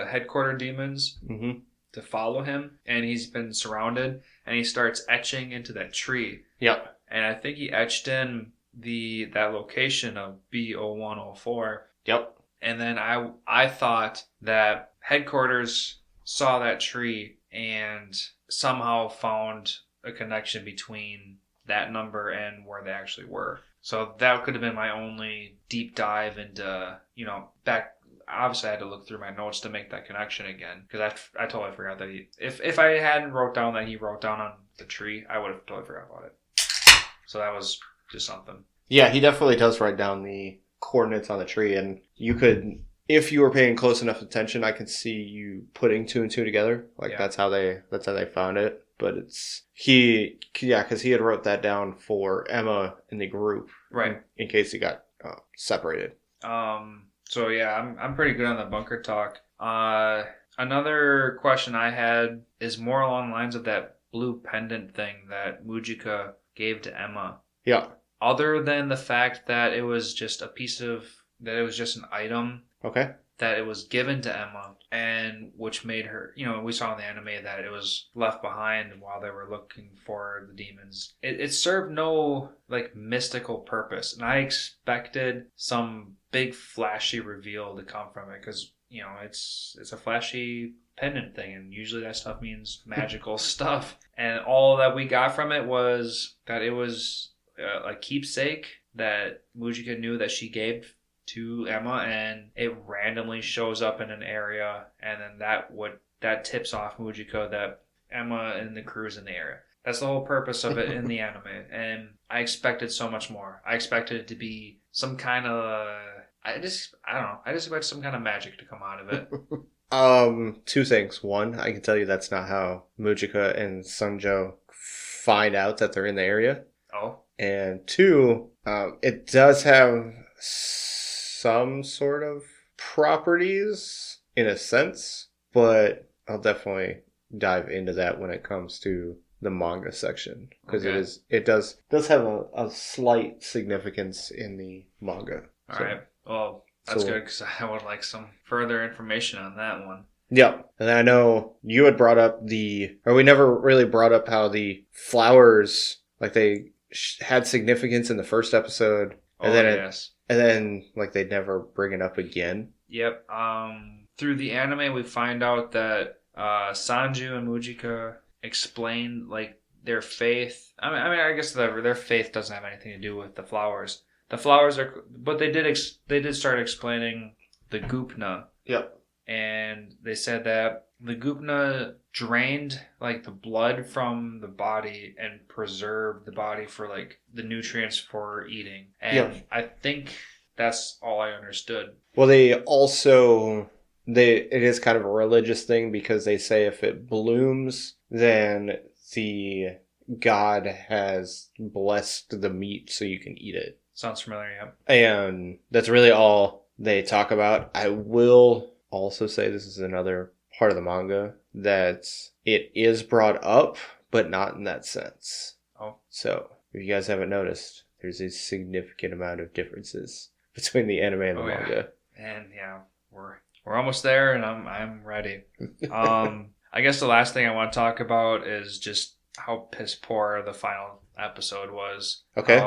headquarter demons to follow him, and he's been surrounded, and he starts etching into that tree. Yep. And I think he etched in that location of B0104. Yep. And then I thought that headquarters saw that tree and somehow found a connection between that number and where they actually were. So that could have been my only deep dive into, back. Obviously, I had to look through my notes to make that connection again, because I totally forgot that if I hadn't wrote down that he wrote down on the tree, I would have totally forgot about it. So that was just something. Yeah, he definitely does write down the coordinates on the tree, and you could, if you were paying close enough attention, I could see you putting 2 and 2 together. That's how they found it. But because he had wrote that down for Emma in the group, right, in case he got separated. So yeah, I'm pretty good on the bunker talk. Another question I had is more along the lines of that blue pendant thing that Mujika gave to Emma. Yeah. Other than the fact that it was just an item. Okay. That it was given to Emma, and which made her, we saw in the anime that it was left behind while they were looking for the demons. It served no mystical purpose, and I expected some big flashy reveal to come from it, because it's a flashy pendant thing, and usually that stuff means magical stuff. And all that we got from it was that it was a keepsake that Mujika knew that she gave to Emma, and it randomly shows up in an area, and then that tips off Mujiko that Emma and the crew's in the area. That's the whole purpose of it in the anime, and I expected so much more. I expected it to be some kind of I don't know. I just expected some kind of magic to come out of it. 2 things. One, I can tell you that's not how Mujika and Sunjo find out that they're in the area. Oh. And 2, it does have some sort of properties in a sense, but I'll definitely dive into that when it comes to the manga section, because it does have a slight significance in the manga. All right. Well, that's good, because I would like some further information on that one. Yeah. And I know you had brought up we never really brought up how the flowers, they had significance in the first episode. And yes. And then, they'd never bring it up again. Yep. Through the anime, we find out that Sanju and Mujika explain, their faith. I guess their faith doesn't have anything to do with the flowers. The flowers are... But they did start explaining the Gupna. Yep. And they said that the Gupna drained, the blood from the body and preserved the body for, the nutrients for eating. And I think that's all I understood. Well, they also... it is kind of a religious thing, because they say if it blooms, then the god has blessed the meat so you can eat it. Sounds familiar, yeah. And that's really all they talk about. I will also say this is another part of the manga that it is brought up, but not in that sense. Oh. So, if you guys haven't noticed, there's a significant amount of differences between the anime and the manga. And yeah, we're almost there, and I'm ready. I guess the last thing I want to talk about is just how piss poor the final episode was. Okay.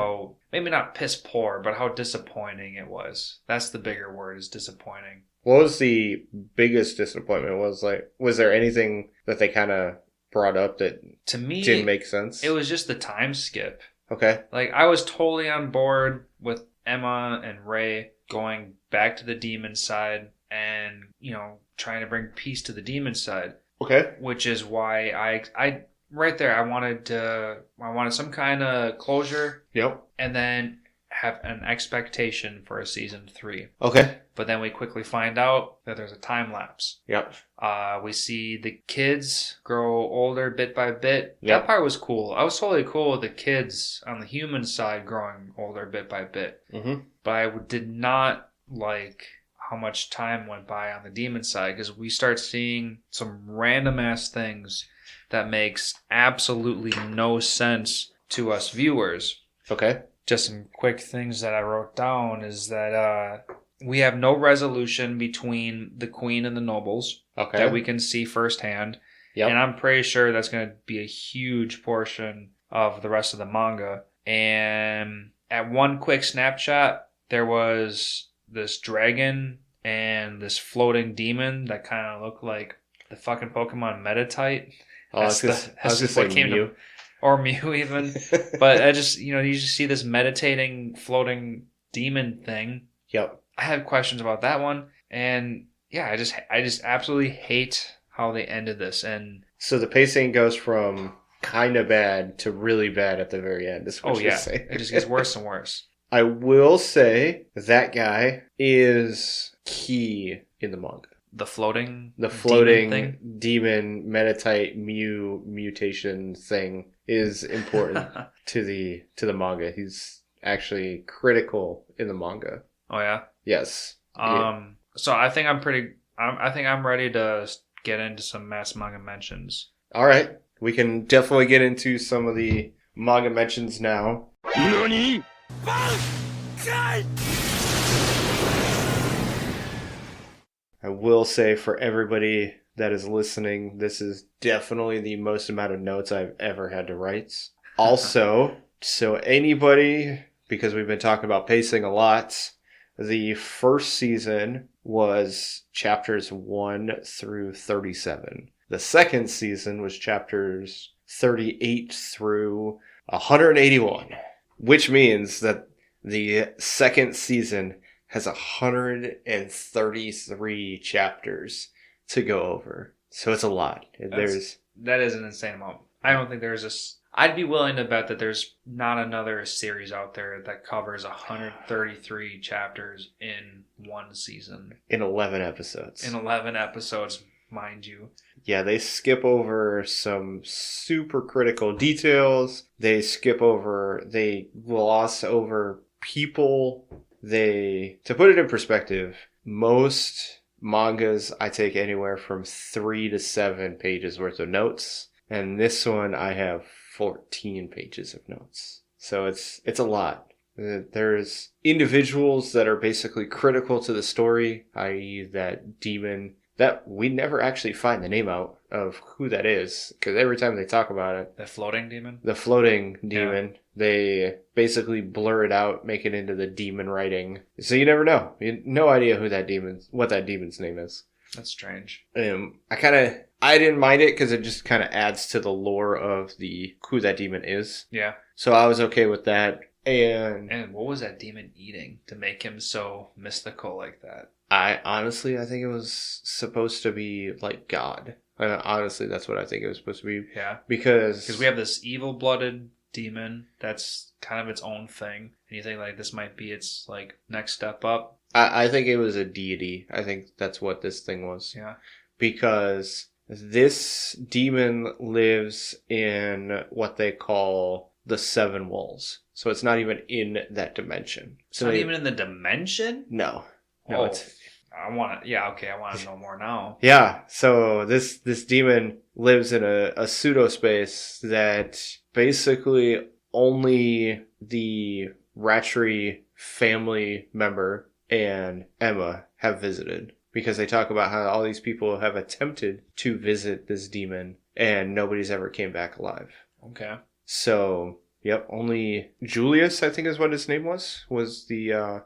Maybe not piss poor, but how disappointing it was. That's the bigger word, is disappointing. What was the biggest disappointment? Was there anything that they kind of brought up that to me didn't make sense? It was just the time skip. Okay. I was totally on board with Emma and Ray going back to the demon side and, trying to bring peace to the demon side. Okay. Which is why I right there, I wanted some kind of closure. Yep. And then have an expectation for a season 3. Okay. But then we quickly find out that there's a time lapse. Yep. We see the kids grow older bit by bit. Yep. That part was cool. I was totally cool with the kids on the human side growing older bit by bit. Mm-hmm. But I did not like how much time went by on the demon side, because we start seeing some random ass things that makes absolutely no sense to us viewers. Okay. Just some quick things that I wrote down is that we have no resolution between the queen and the nobles that we can see firsthand. Yep. And I'm pretty sure that's going to be a huge portion of the rest of the manga. And at one quick snapshot, there was this dragon and this floating demon that kind of looked like the fucking Pokemon Metatite. I was just like Mew. or Mew even. But I just, you just see this meditating, floating demon thing. Yep. I have questions about that one, and yeah, I just absolutely hate how they ended this. And So the pacing goes from kind of bad to really bad at the very end. Is what oh you're yeah, saying. it just gets worse and worse. I will say that guy is key in the manga. The floating Demon meditite mutation thing is important to the manga. He's actually critical in the manga. Oh yeah. Yes. So I think I think I'm ready to get into some mass manga mentions. All right. We can definitely get into some of the manga mentions now. NANI?! I will say for everybody that is listening, this is definitely the most amount of notes I've ever had to write. Also, so anybody, because we've been talking about pacing a lot, the first season was chapters 1 through 37. The second season was chapters 38 through 181, which means that the second season has 133 chapters to go over. So it's a lot. That is an insane amount. I don't think there's I'd be willing to bet that there's not another series out there that covers 133 chapters in one season. In 11 episodes. In 11 episodes, mind you. Yeah, they skip over some super critical details. They gloss over people. To put it in perspective, most mangas I take anywhere from 3 to 7 pages worth of notes. And this one I have 14 pages of notes. So it's a lot. There's individuals that are basically critical to the story, i.e. that demon that we never actually find the name out of who that is, because every time they talk about it, the floating demon, yeah. They basically blur it out, make it into the demon writing, so you never know. You have no idea what that demon's name is. That's strange. I didn't mind it because it just kind of adds to the lore of who that demon is. Yeah. So I was okay with that. And what was that demon eating to make him so mystical like that? I think it was supposed to be like God. Honestly, that's what I think it was supposed to be. Yeah. Because we have this evil-blooded demon that's kind of its own thing. And you think like this might be its like next step up. I think it was a deity. I think that's what this thing was. Yeah. Because this demon lives in what they call the Seven Walls. So it's not even in that dimension. It's not even in the dimension? No. No, I want to know more now. Yeah, so this demon lives in a pseudo space that basically only the Ratri family member and Emma have visited, because they talk about how all these people have attempted to visit this demon and nobody's ever came back alive. Okay. So, yep, only Julius, I think is what his name was the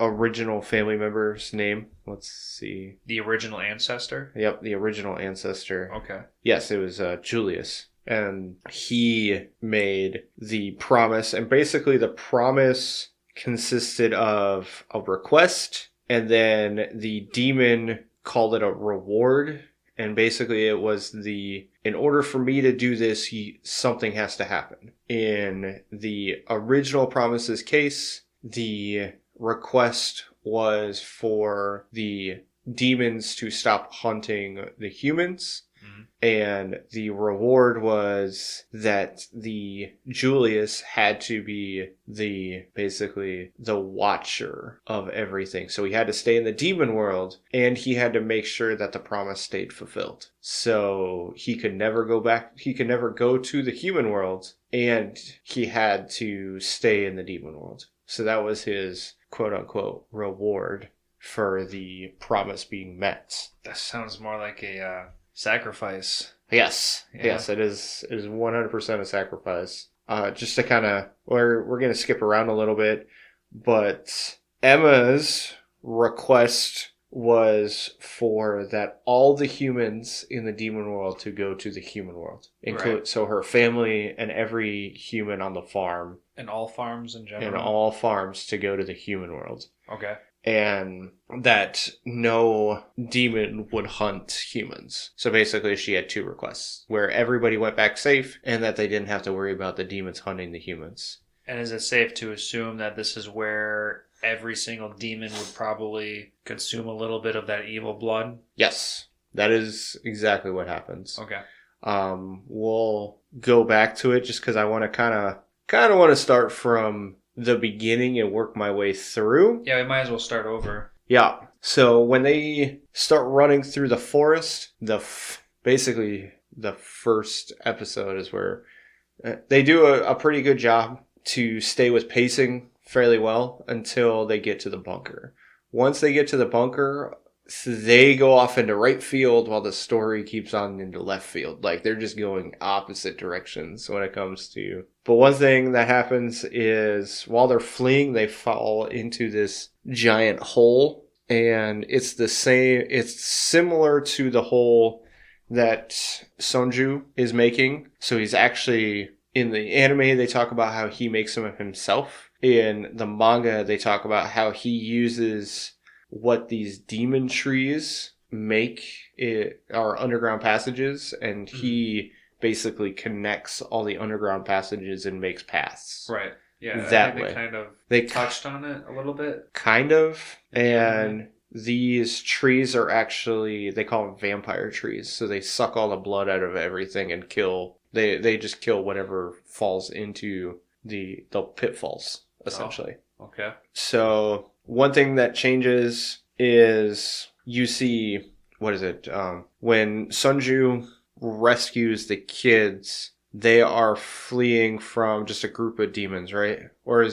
original family member's name. Let's see. The original ancestor? Yep, the original ancestor. Okay. Yes, it was Julius. And he made the promise, and basically the promise consisted of a request, and then the demon called it a reward. And basically it was in order for me to do this, something has to happen. In the original promise's case, the request was for the demons to stop hunting the humans. Mm-hmm. And the reward was that the Julius had to be basically the watcher of everything. So he had to stay in the demon world, and he had to make sure that the promise stayed fulfilled. So he could never go back. He could never go to the human world, and he had to stay in the demon world. So that was his quote unquote reward for the promise being met. That sounds more like a sacrifice. Yes. Yeah. Yes, it is 100% a sacrifice. Just to kind of, we're going to skip around a little bit, but Emma's request was for that all the humans in the demon world to go to the human world. Right. So her family and every human on the farm And all farms in general. and all farms to go to the human world. Okay. And that no demon would hunt humans. So basically she had two requests, where everybody went back safe and that they didn't have to worry about the demons hunting the humans. And is it safe to assume that this is where every single demon would probably consume a little bit of that evil blood? Yes, that is exactly what happens. Okay. We'll go back to it just because I want to kind of want to start from the beginning and work my way through. Yeah, we might as well start over. Yeah. So when they start running through the forest, basically the first episode is where they do a pretty good job to stay with pacing fairly well until they get to the bunker. Once they get to the bunker, they go off into right field while the story keeps on into left field. Like, they're just going opposite directions when it comes to... But one thing that happens is while they're fleeing, they fall into this giant hole. And it's similar to the hole that Sonju is making. So he's actually... In the anime, they talk about how he makes them himself. In the manga, they talk about how he uses what these demon trees make are underground passages, and he basically connects all the underground passages and makes paths. Right. Yeah, That I think way. they touched on it a little bit. Kind of. And these trees are actually, they call them vampire trees. So they suck all the blood out of everything and kill... They just kill whatever falls into the pitfalls, essentially. Oh, okay. So one thing that changes is you see, what is it? When Sunju rescues the kids, they are fleeing from just a group of demons, right? Or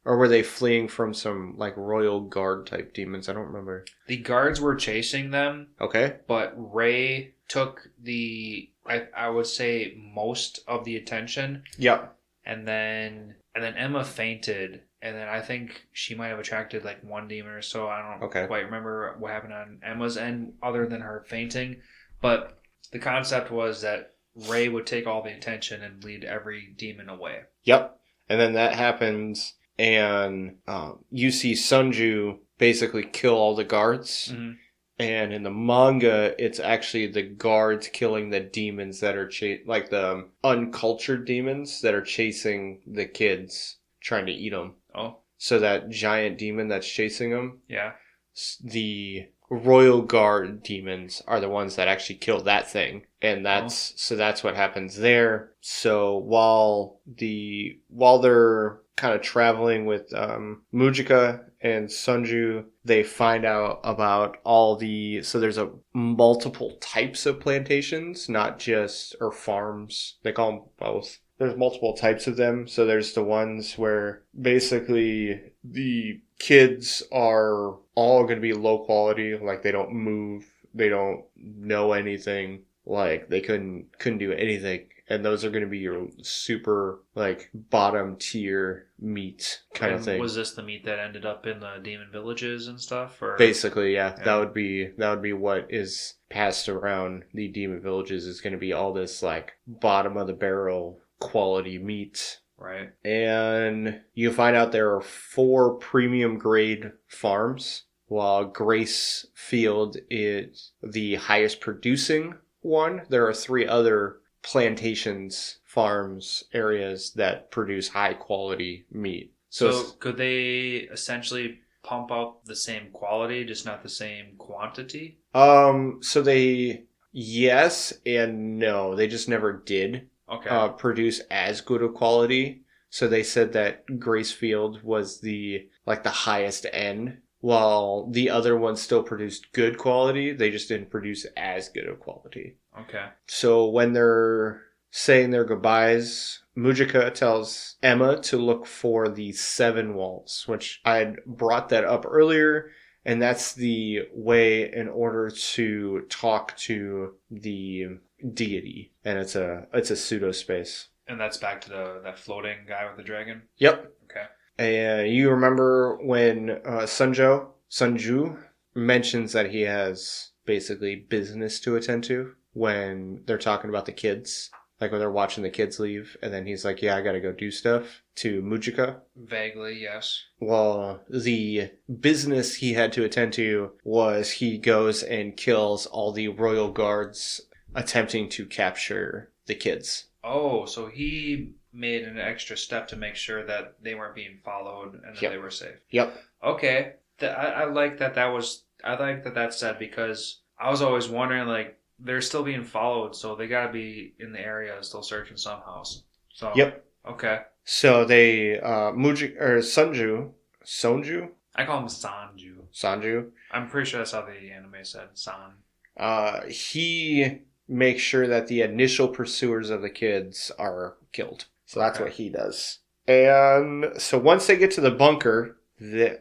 were they fleeing from some like royal guard type demons? I don't remember. The guards were chasing them. Okay. But Ray took I would say most of the attention. Yep. And then Emma fainted, and then I think she might have attracted like one demon or so. I don't quite remember what happened on Emma's end other than her fainting. But the concept was that Ray would take all the attention and lead every demon away. Yep. And then that happens, and you see Sunju basically kill all the guards. Mm-hmm. And in the manga, it's actually the guards killing the demons that are like the uncultured demons that are chasing the kids, trying to eat them. Oh. So that giant demon that's chasing them. Yeah. The royal guard demons are the ones that actually kill that thing. And that's what happens there. So while they're kind of traveling with Mujika and Sunju, they find out about so there's multiple types of plantations, not just, or farms. They call them both. There's multiple types of them. So there's the ones where basically the kids are all going to be low quality. Like, they don't move. They don't know anything. Like, they couldn't do anything. And those are going to be your super, like, bottom tier meat kind of thing. Was this the meat that ended up in the demon villages and stuff? Or? Basically, yeah. That would be what is passed around the demon villages, is going to be all this, like, bottom of the barrel quality meat. Right. And you find out there are 4 premium grade farms, while Grace Field is the highest producing one. There are 3 other plantations, farms, areas that produce high quality meat. So could they essentially pump out the same quality, just not the same quantity? So yes and no. They just never did produce as good a quality. So they said that Gracefield was the highest end, while the other ones still produced good quality. They just didn't produce as good of quality. Okay. So when they're saying their goodbyes, Mujika tells Emma to look for the 7 walls, which I had brought that up earlier, and that's the way in order to talk to the deity, and it's a pseudo space. And that's back to that floating guy with the dragon? Yep. Okay. And you remember when Sunju mentions that he has basically business to attend to when they're talking about the kids. Like when they're watching the kids leave, and then he's like, yeah, I gotta go do stuff to Mujika. Vaguely, yes. Well, the business he had to attend to was he goes and kills all the royal guards attempting to capture the kids. Oh, so he made an extra step to make sure that they weren't being followed and that they were safe. Yep. Okay. I like that I like that that's said, because I was always wondering, like, they're still being followed, so they gotta be in the area still searching somehow. So Yep. Okay. So they Sonju? I call him Sanju. Sanju. I'm pretty sure that's how the anime said. San. He makes sure that the initial pursuers of the kids are killed. So that's what he does. And so once they get to the bunker,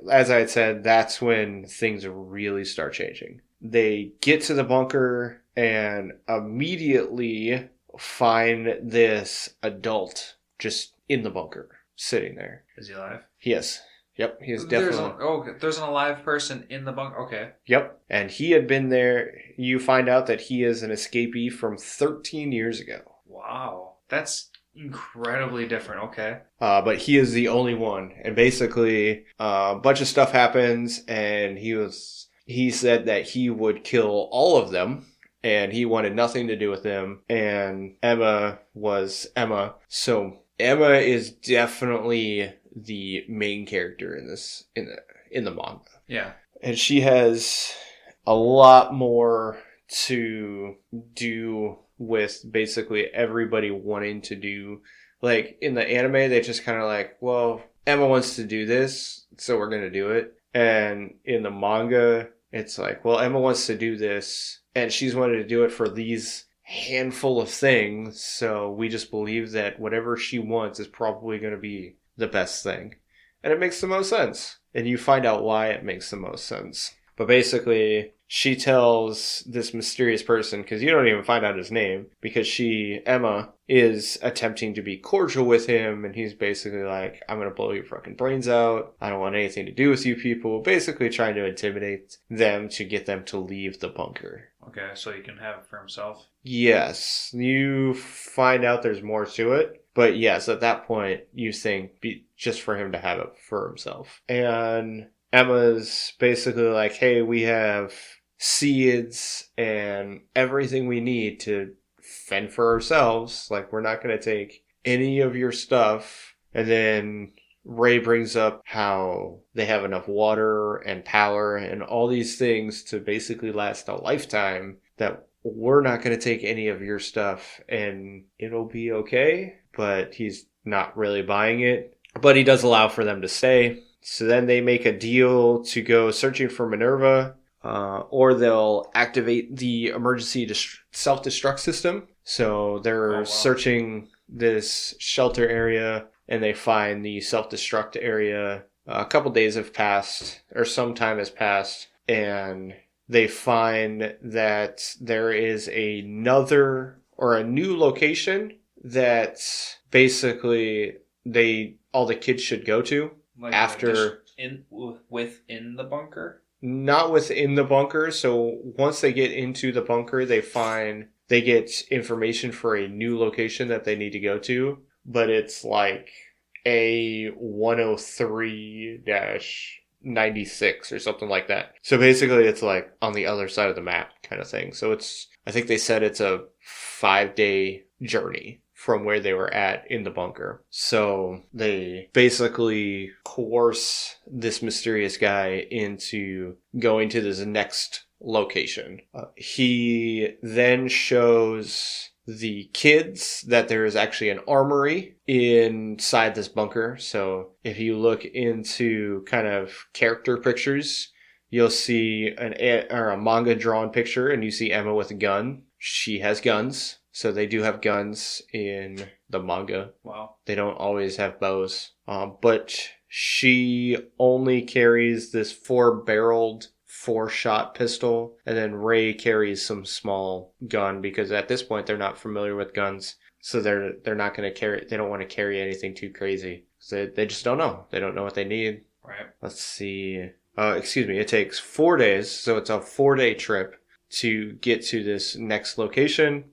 as I had said, that's when things really start changing. They get to the bunker and immediately find this adult just in the bunker, sitting there. Is he alive? Yes. Yep, he is definitely... There's an alive person in the bunker. Okay. Yep, and he had been there. You find out that he is an escapee from 13 years ago. Wow. That's incredibly different. Okay. But he is the only one. And basically, a bunch of stuff happens, and he said that he would kill all of them, and he wanted nothing to do with them. And Emma was Emma. So Emma is definitely the main character in this in the manga. Yeah. And she has a lot more to do with basically everybody wanting to do. Like in the anime, they just kind of like, well, Emma wants to do this, so we're going to do it. And in the manga, it's like, well, Emma wants to do this, and she's wanted to do it for these handful of things, so we just believe that whatever she wants is probably going to be the best thing. And it makes the most sense. And you find out why it makes the most sense. But basically, she tells this mysterious person, because you don't even find out his name, because Emma, is attempting to be cordial with him, and he's basically like, I'm going to blow your fucking brains out. I don't want anything to do with you people. Basically trying to intimidate them to get them to leave the bunker. Okay, so he can have it for himself? Yes. You find out there's more to it. But yes, at that point, you think just for him to have it for himself. And Emma's basically like, hey, we have seeds and everything we need to fend for ourselves. Like, we're not going to take any of your stuff. And then Ray brings up how they have enough water and power and all these things to basically last a lifetime, that we're not going to take any of your stuff and it'll be okay. But he's not really buying it. But he does allow for them to stay. So then they make a deal to go searching for Minerva, or they'll activate the emergency self-destruct system. So they're searching this shelter area, and they find the self-destruct area. A couple days have passed, or some time has passed, and they find that there is a new location that basically all the kids should go to, like after within the bunker. Not within the bunker. So once they get into the bunker, they get information for a new location that they need to go to, but it's like a 103-96 or something like that. So basically it's like on the other side of the map kind of thing. So I think they said it's a 5-day journey from where they were at in the bunker. So they basically coerce this mysterious guy into going to this next location. He then shows the kids that there is actually an armory inside this bunker. So if you look into kind of character pictures, you'll see a manga drawn picture, and you see Emma with a gun. She has guns. So they do have guns in the manga. Wow. They don't always have bows. But she only carries this 4-barreled 4-shot pistol. And then Ray carries some small gun, because at this point they're not familiar with guns. So they're not going to carry, they don't want to carry anything too crazy. So they just don't know. They don't know what they need. Right. Let's see. it takes 4 days, so it's a 4-day trip to get to this next location.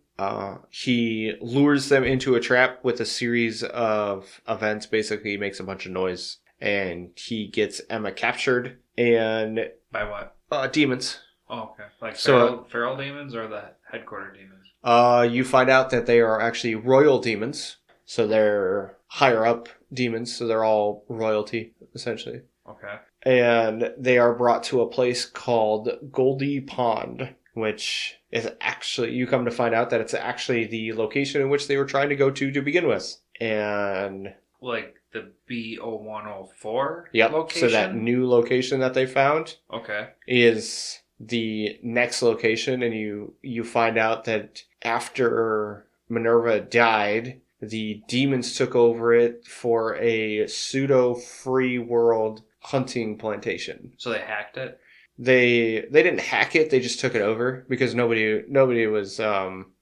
He lures them into a trap with a series of events. Basically, he makes a bunch of noise, and he gets Emma captured. And By what? Demons. Oh, okay. Like So, feral demons or the headquarter demons? You find out that they are actually royal demons. So they're higher up demons. So they're all royalty, essentially. Okay. And they are brought to a place called Goldie Pond, which is actually, you come to find out that it's actually the location in which they were trying to go to begin with. And Like the B0104 yep, location? so that new location that they found Okay. is the next location. And you find out that after Minerva died, the demons took over it for a pseudo free world hunting plantation. So they hacked it? They didn't hack it, they just took it over because nobody was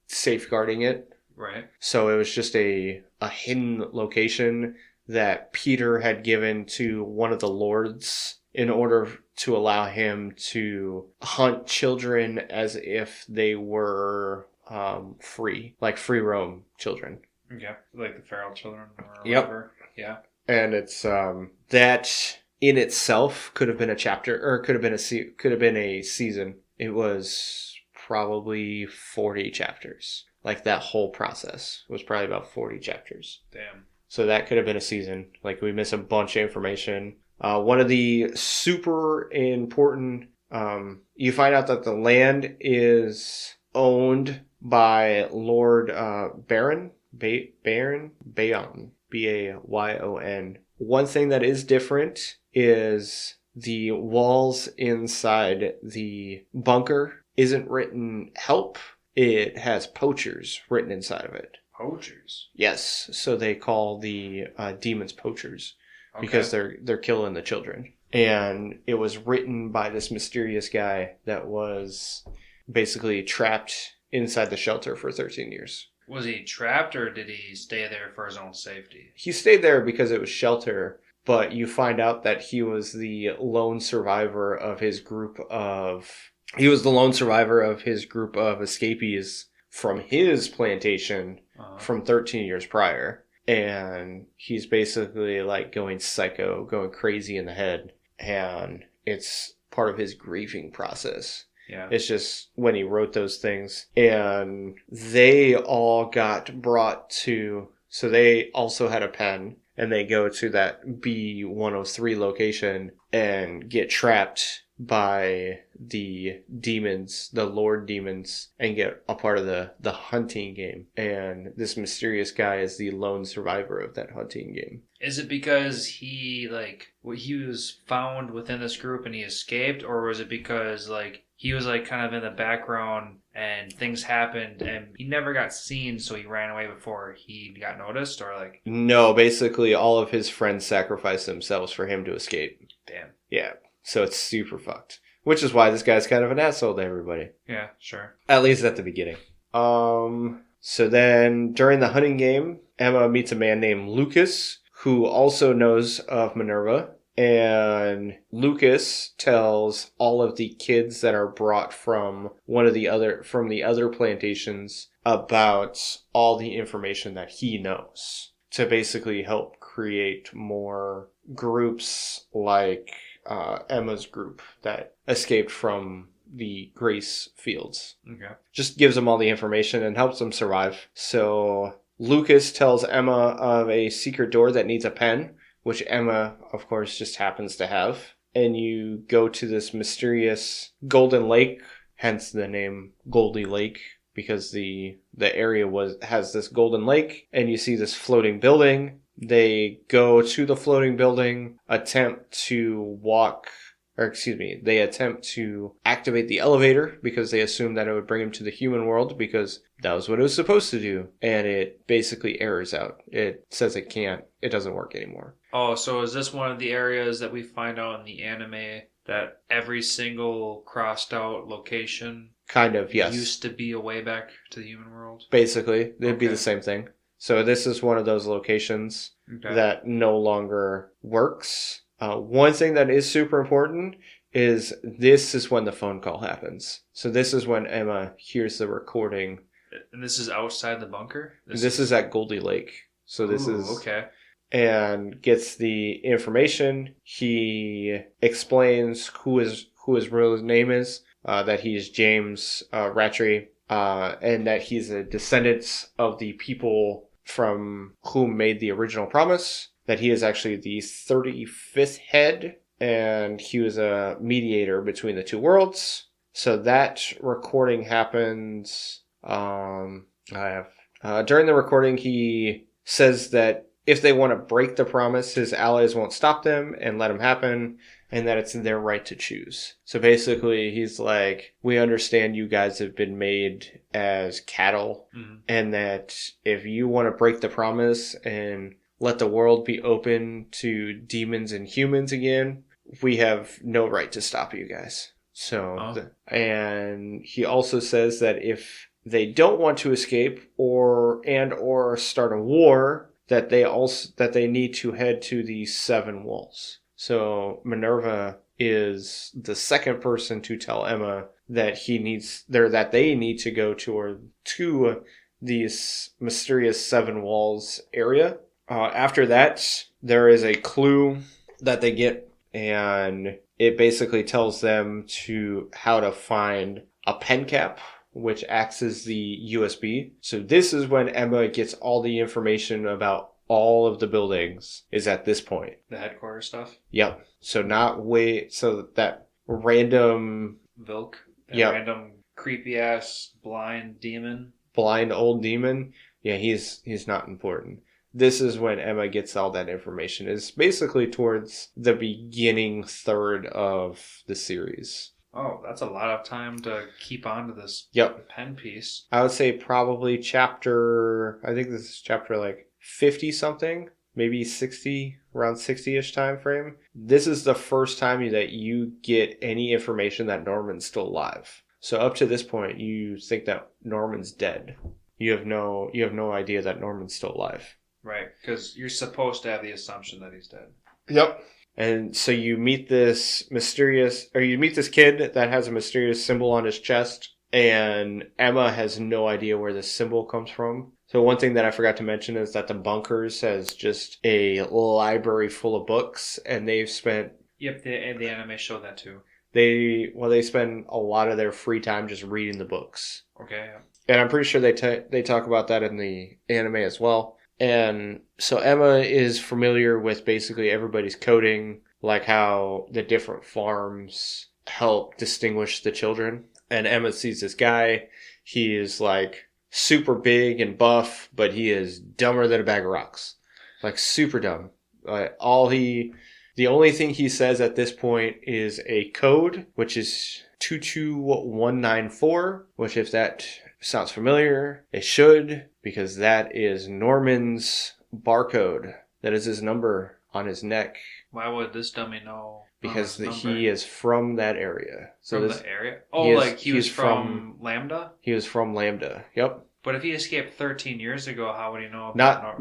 safeguarding it. Right. So it was just a hidden location that Peter had given to one of the lords in order to allow him to hunt children as if they were free, like free roam children. Okay. Like the feral children or Yep. whatever. Yeah. And it's that in itself could have been a chapter, or could have been a season. It was probably 40 chapters. Like that whole process was probably about 40 chapters. Damn. So that could have been a season. Like we miss a bunch of information. One of the super important, you find out that the land is owned by Lord Bayon, Bayon. One thing that is different is the walls inside the bunker isn't written help. It has poachers written inside of it. Poachers? Yes, so they call the demons poachers because they're killing the children. And it was written by this mysterious guy that was basically trapped inside the shelter for 13 years. Was he trapped or did he stay there for his own safety? He stayed there because it was shelter, but you find out that he was the lone survivor of his group of... He was the lone survivor of his group of escapees from his plantation from 13 years prior. And he's basically like going psycho, going crazy in the head. And it's part of his grieving process. Yeah. It's just when he wrote those things. And they all got brought to... So they also had a pen. And they go to that B103 location and get trapped by the demons, the Lord demons, and get a part of the hunting game. And this mysterious guy is the lone survivor of that hunting game. Is it because he was found within this group and he escaped, or was it because he was kind of in the background and things happened and he never got seen, so he ran away before he got noticed, or No, basically all of his friends sacrificed themselves for him to escape. Damn. Yeah, so it's super fucked. Which is why this guy's kind of an asshole to everybody. Yeah, sure. At least at the beginning. So then during the hunting game, Emma meets a man named Lucas, who also knows of Minerva. And Lucas tells all of the kids that are brought from the other plantations about all the information that he knows to basically help create more groups like Emma's group that escaped from the Grace Fields. Okay. Just gives them all the information and helps them survive. So Lucas tells Emma of a secret door that needs a pen, which Emma, of course, just happens to have. And you go to this mysterious golden lake, hence the name Goldie Lake, because the area has this golden lake, and you see this floating building. They go to the floating building, they attempt to activate the elevator because they assume that it would bring them to the human world because that was what it was supposed to do. And it basically errors out. It says it doesn't work anymore. Oh, so is this one of the areas that we find out in the anime that every single crossed out location kind of, yes, used to be a way back to the human world? Basically, it'd be the same thing. So this is one of those locations that no longer works. One thing that is super important is this is when the phone call happens. So this is when Emma hears the recording. And this is outside the bunker? This is at Goldie Lake. So this is... Okay. And gets the information. He explains who his real name is, that he's James Rattray, and that he's a descendant of the people from whom made the original promise, that he is actually the 35th head, and he was a mediator between the two worlds. So that recording happens. During the recording, he says that if they want to break the promise, his allies won't stop them and let them happen, and that it's their right to choose. So basically, he's like, we understand you guys have been made as cattle, and that if you want to break the promise and let the world be open to demons and humans again, we have no right to stop you guys. So, and he also says that if they don't want to escape or start a war, that they need to head to the Seven Walls. So Minerva is the second person to tell Emma that they need to go to these mysterious Seven Walls area. After that, there is a clue that they get, and it basically tells them how to find a pen cap, which acts as the USB. So this is when Emma gets all the information about all of the buildings is at this point. The headquarters stuff? Yep. So that random... Vilk? Yep. Random creepy-ass blind demon? Blind old demon? Yeah, he's not important. This is when Emma gets all that information. It's basically towards the beginning third of the series. Oh, that's a lot of time to keep on to this pen piece. I would say probably I think this is chapter like 50 something, maybe 60, around 60-ish time frame. This is the first time that you get any information that Norman's still alive. So up to this point, you think that Norman's dead. You have no idea that Norman's still alive. Right, because you're supposed to have the assumption that he's dead. Yep. And so you meet this kid that has a mysterious symbol on his chest, and Emma has no idea where this symbol comes from. So one thing that I forgot to mention is that the bunkers has just a library full of books, and they've spent... Yep, the anime showed that too. They spend a lot of their free time just reading the books. Okay, yeah. And I'm pretty sure they talk about that in the anime as well. And so Emma is familiar with basically everybody's coding, like how the different farms help distinguish the children. And Emma sees this guy. He is like super big and buff, but he is dumber than a bag of rocks. Like super dumb. The only thing he says at this point is a code, which is 22194, which if that sounds familiar, it should, because that is Norman's barcode. That is his number on his neck. Why would this dummy know? Because he is from that area. So the area? Oh, he was from Lambda? He was from Lambda, yep. But if he escaped 13 years ago, how would he know?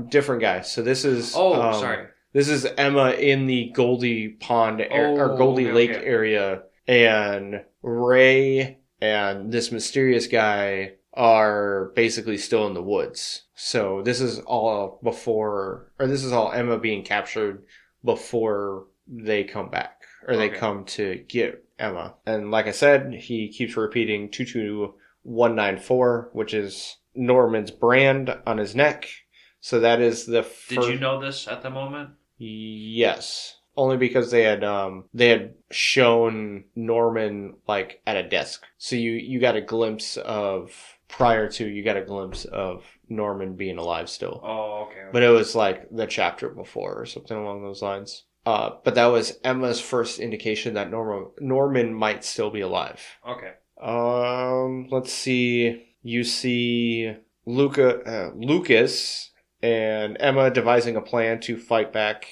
Different guy. So this is... sorry. This is Emma in the Goldie Pond or Goldie Lake area, and Ray and this mysterious guy are basically still in the woods. So this is all Emma being captured before they come back, or they come to get Emma. And like I said, he keeps repeating 22194, which is Norman's brand on his neck. So that is the first... Did you know this at the moment? Yes. Only because they had shown Norman like at a desk. So you got a glimpse of Norman being alive still. Oh, okay. But it was like the chapter before or something along those lines. But that was Emma's first indication that Norman might still be alive. Okay. Let's see. You see Lucas and Emma devising a plan to fight back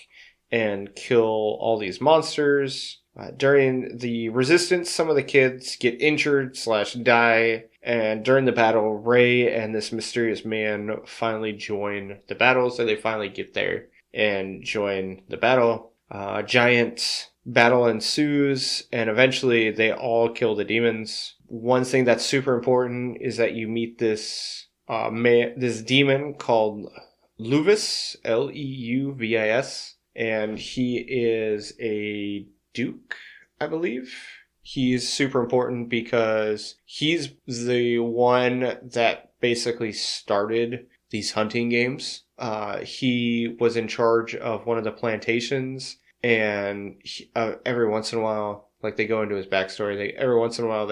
and kill all these monsters. During the resistance, some of the kids get injured / die. And during the battle, Ray and this mysterious man finally join the battle. So they finally get there and join the battle. A giant battle ensues, and eventually they all kill the demons. One thing that's super important is that you meet this this demon called Luvis, Leuvis, and he is a duke, I believe. He's super important because he's the one that basically started these hunting games. He was in charge of one of the plantations, and every once in a while, like they go into his backstory, every once in a while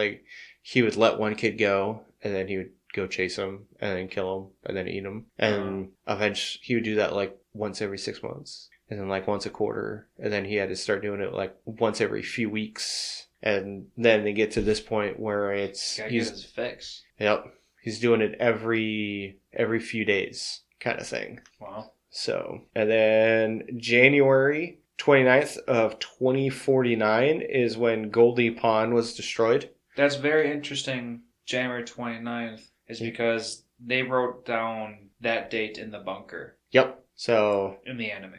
he would let one kid go, and then he would go chase him, and then kill him, and then eat him. And eventually he would do that like once every 6 months, and then like once a quarter, and then he had to start doing it like once every few weeks. And then they get to this point where he's his fix. Yep. He's doing it every few days kind of thing. Wow. So, and then January 29th of 2049 is when Goldie Pond was destroyed. That's very interesting. January 29th is because they wrote down that date in the bunker. Yep. So in the anime.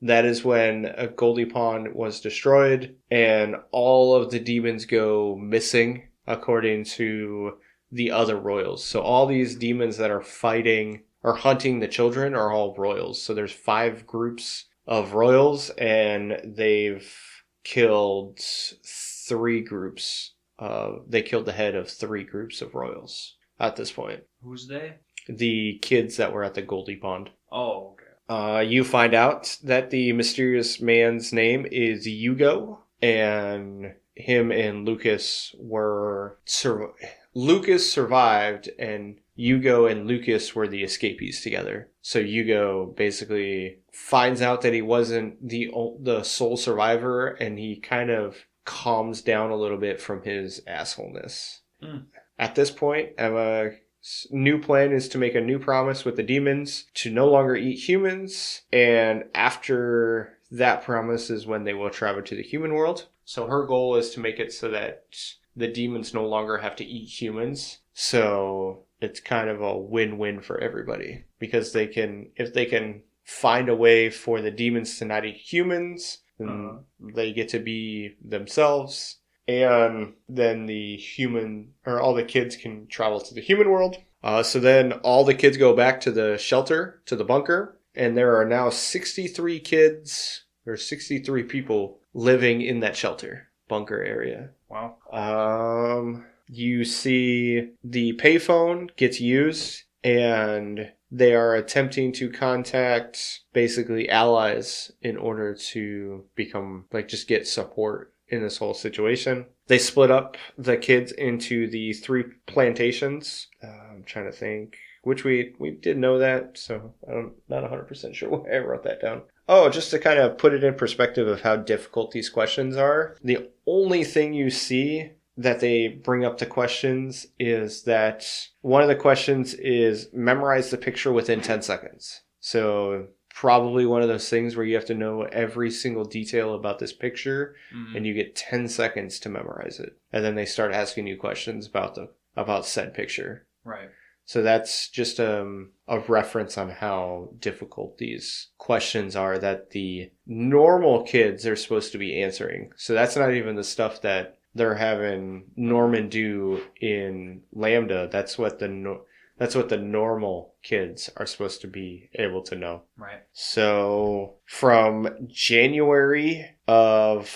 That is when Goldie Pond was destroyed, and all of the demons go missing, according to the other royals. So all these demons that are fighting or hunting the children are all royals. So there's 5 groups of royals, and they've killed 3 groups. They killed the head of 3 groups of royals at this point. Who's they? The kids that were at the Goldie Pond. Oh, okay. You find out that the mysterious man's name is Hugo, and him and Lucas Lucas survived, and Hugo and Lucas were the escapees together. So Hugo basically finds out that he wasn't the sole survivor, and he kind of calms down a little bit from his assholeness. At this point, Emma's new plan is to make a new promise with the demons to no longer eat humans, and after that promise is when they will travel to the human world. So her goal is to make it so that the demons no longer have to eat humans. So it's kind of a win-win for everybody, because if they can find a way for the demons to not eat humans, then they get to be themselves. And then all the kids can travel to the human world. So then all the kids go back to the shelter, to the bunker. And there are now 63 kids, or 63 people living in that shelter bunker area. Wow. You see the payphone gets used, and they are attempting to contact basically allies in order to become, just get support in this whole situation. They split up the kids into the 3 plantations. I'm trying to think, which we did know that, so I'm not 100% sure why I wrote that down. Oh, just to kind of put it in perspective of how difficult these questions are, the only thing you see that they bring up the questions is that one of the questions is memorize the picture within 10 seconds. So probably one of those things where you have to know every single detail about this picture, and you get 10 seconds to memorize it. And then they start asking you questions about said picture. Right. So that's just a reference on how difficult these questions are that the normal kids are supposed to be answering. So that's not even the stuff that they're having Norman do in Lambda. That's what the normal kids are supposed to be able to know. Right. So from January of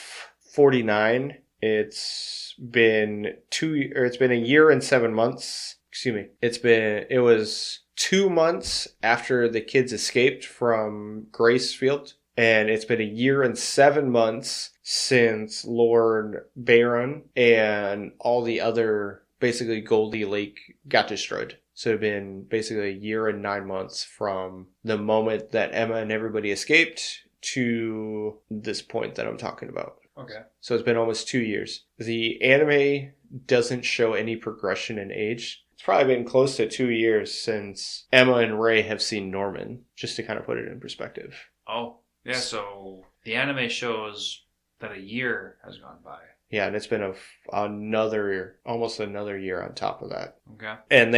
49, it's been a year and 7 months. Excuse me. It was 2 months after the kids escaped from Gracefield, and it's been a year and 7 months since Lord Baron and all the other, basically Goldie Lake, got destroyed. So it's been basically a year and 9 months from the moment that Emma and everybody escaped to this point that I'm talking about. Okay. So it's been almost 2 years. The anime doesn't show any progression in age. It's probably been close to 2 years since Emma and Ray have seen Norman, just to kind of put it in perspective. Oh, yeah, so the anime shows that a year has gone by. Yeah, and it's been almost another year on top of that. Okay. And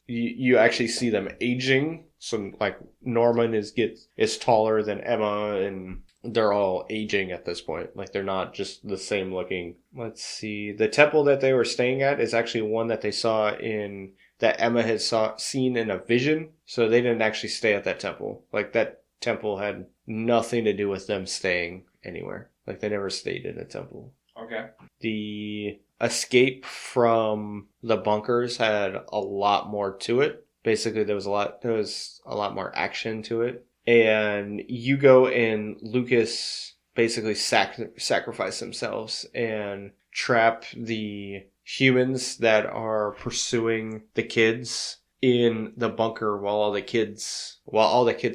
you actually see them aging. So like Norman is taller than Emma, and they're all aging at this point. Like, they're not just the same looking. Let's see. The temple that they were staying at is actually one that they saw that Emma had seen in a vision. So they didn't actually stay at that temple. Like, that temple had nothing to do with them staying anywhere. Like, they never stayed in a temple. Okay. The escape from the bunkers had a lot more to it. Basically, there was a lot more action to it. And Hugo and Lucas basically sacrifice themselves and trap the humans that are pursuing the kids in the bunker while all the kids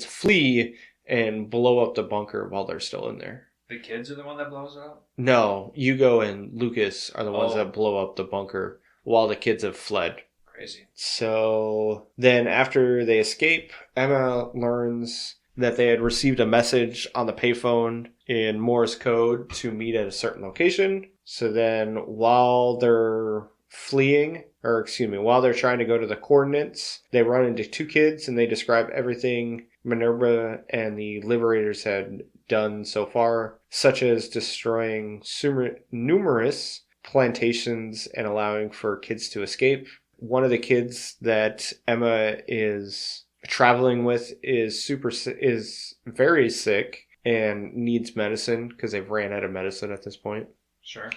flee and blow up the bunker while they're still in there. The kids are the one that blows it up? No, Hugo and Lucas are the ones that blow up the bunker while the kids have fled. Crazy. So then after they escape, Emma learns that they had received a message on the payphone in Morse code to meet at a certain location. So then while they're while they're trying to go to the coordinates, they run into two kids and they describe everything Minerva and the Liberators had done so far, such as destroying numerous plantations and allowing for kids to escape. One of the kids that Emma is traveling with is very sick and needs medicine because they've ran out of medicine at this point. Sure.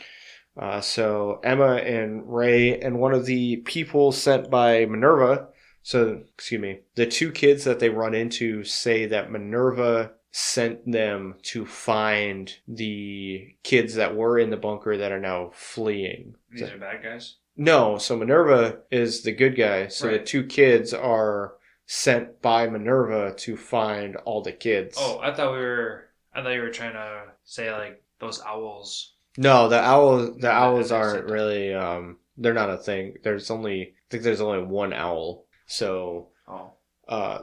So Emma and Ray and one of the people sent by Minerva, the two kids that they run into say that Minerva sent them to find the kids that were in the bunker that are now fleeing. These are bad guys? No, so Minerva is the good guy. So right. The two kids are sent by Minerva to find all the kids. Oh, I thought you were trying to say like those owls. No, the owls aren't really they're not a thing. I think there's only one owl. So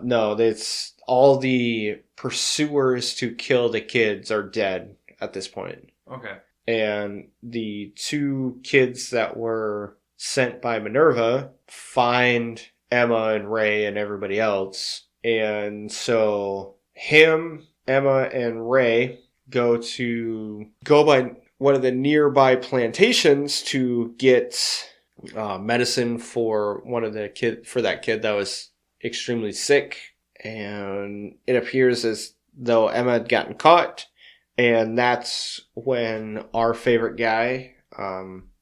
no, it's all the pursuers to kill the kids are dead at this point. Okay. And the two kids that were sent by Minerva find Emma and Ray and everybody else. And so Emma and Ray go by one of the nearby plantations to get medicine for that kid that was extremely sick. And it appears as though Emma had gotten caught. And that's when our favorite guy,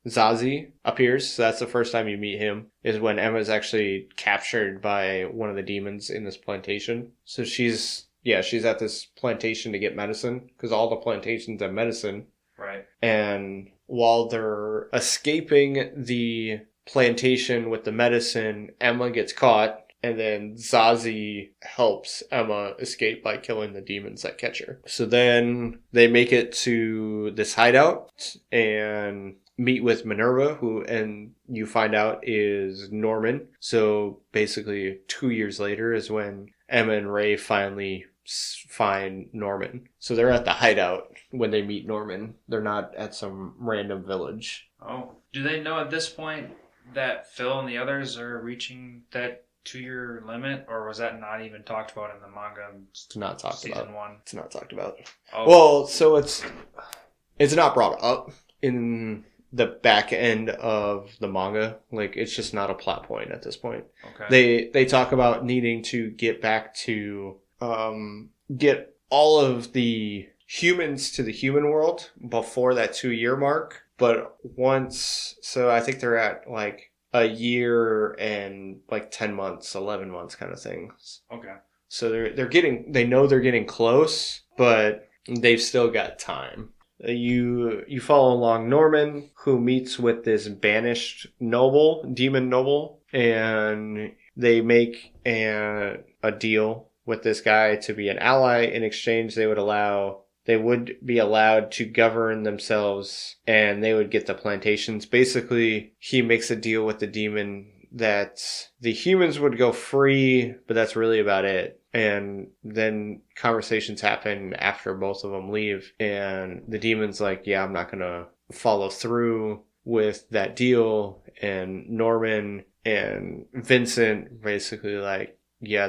Zazie, appears. So that's the first time you meet him, is when Emma's actually captured by one of the demons in this plantation. So she's at this plantation to get medicine, because all the plantations have medicine. Right. And while they're escaping the plantation with the medicine, Emma gets caught. And then Zazie helps Emma escape by killing the demons that catch her. So then they make it to this hideout and meet with Minerva, who, and you find out, is Norman. So basically 2 years later is when Emma and Ray finally find Norman. So they're at the hideout when they meet Norman. They're not at some random village. Oh. Do they know at this point that Phil and the others are reaching that 2-year limit, or was that not even talked about in the manga? It's not talked about. Season 1. It's not talked about. Oh. Well, so it's not brought up in the back end of the manga. Like, it's just not a plot point at this point. Okay. They talk about needing to get back to get all of the humans to the human world before that 2-year mark. But so I think they're at like a year and like 10 months, 11 months kind of things. Okay. So they know they're getting close, but they've still got time. You follow along Norman, who meets with this banished demon noble, and they make a deal with this guy to be an ally. In exchange, they would be allowed to govern themselves, and they would get the plantations. Basically, he makes a deal with the demon that the humans would go free, but that's really about it. And then conversations happen after both of them leave, and the demon's like, yeah, I'm not going to follow through with that deal. And Norman and Vincent basically like, yeah,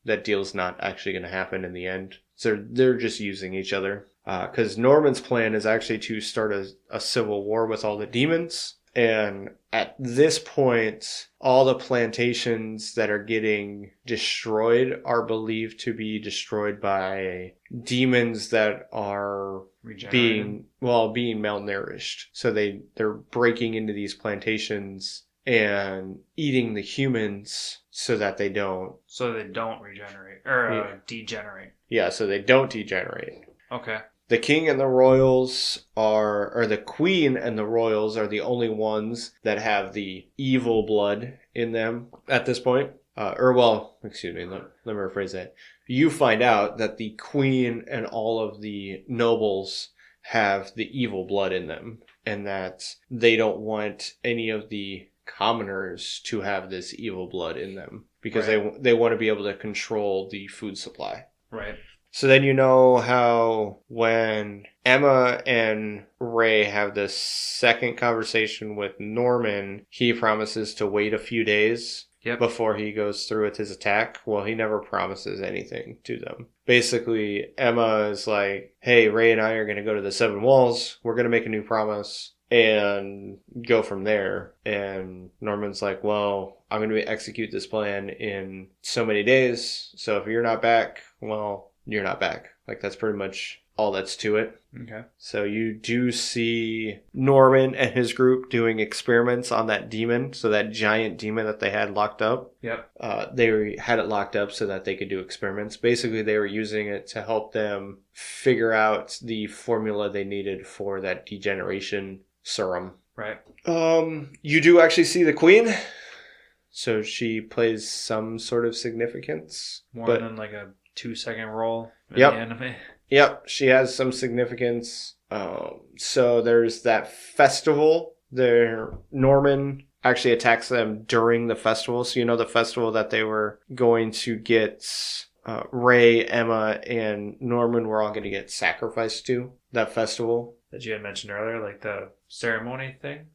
that deal's not actually going to happen in the end. So they're just using each other. Because Norman's plan is actually to start a civil war with all the demons. And at this point, all the plantations that are getting destroyed are believed to be destroyed by demons that are being malnourished. So they're breaking into these plantations and eating the humans so that they don't. So they don't regenerate or degenerate. Yeah, so they don't degenerate. Okay. The king and the royals or the queen and the royals are the only ones that have the evil blood in them at this point. Excuse me, let me rephrase that. You find out that the queen and all of the nobles have the evil blood in them, and that they don't want any of the commoners to have this evil blood in them because they want to be able to control the food supply. Right. So then you know how when Emma and Ray have this second conversation with Norman, he promises to wait a few days before he goes through with his attack. Well, he never promises anything to them. Basically, Emma is like, hey, Ray and I are going to go to the Seven Walls. We're going to make a new promise and go from there. And Norman's like, well, I'm going to execute this plan in so many days. So if you're not back, well, you're not back. Like, that's pretty much all that's to it. Okay. So you do see Norman and his group doing experiments on that demon. So that giant demon that they had locked up. Yep. They had it locked up so that they could do experiments. Basically, they were using it to help them figure out the formula they needed for that degeneration serum. Right. You do actually see the queen. So she plays some sort of significance. More than like a 2-second role in Yep. the anime. Yep, she has some significance. So there's that festival. Norman actually attacks them during the festival. So you know the festival that they were going to get Ray, Emma, and Norman were all going to get sacrificed to. That festival. That you had mentioned earlier, like the ceremony thing?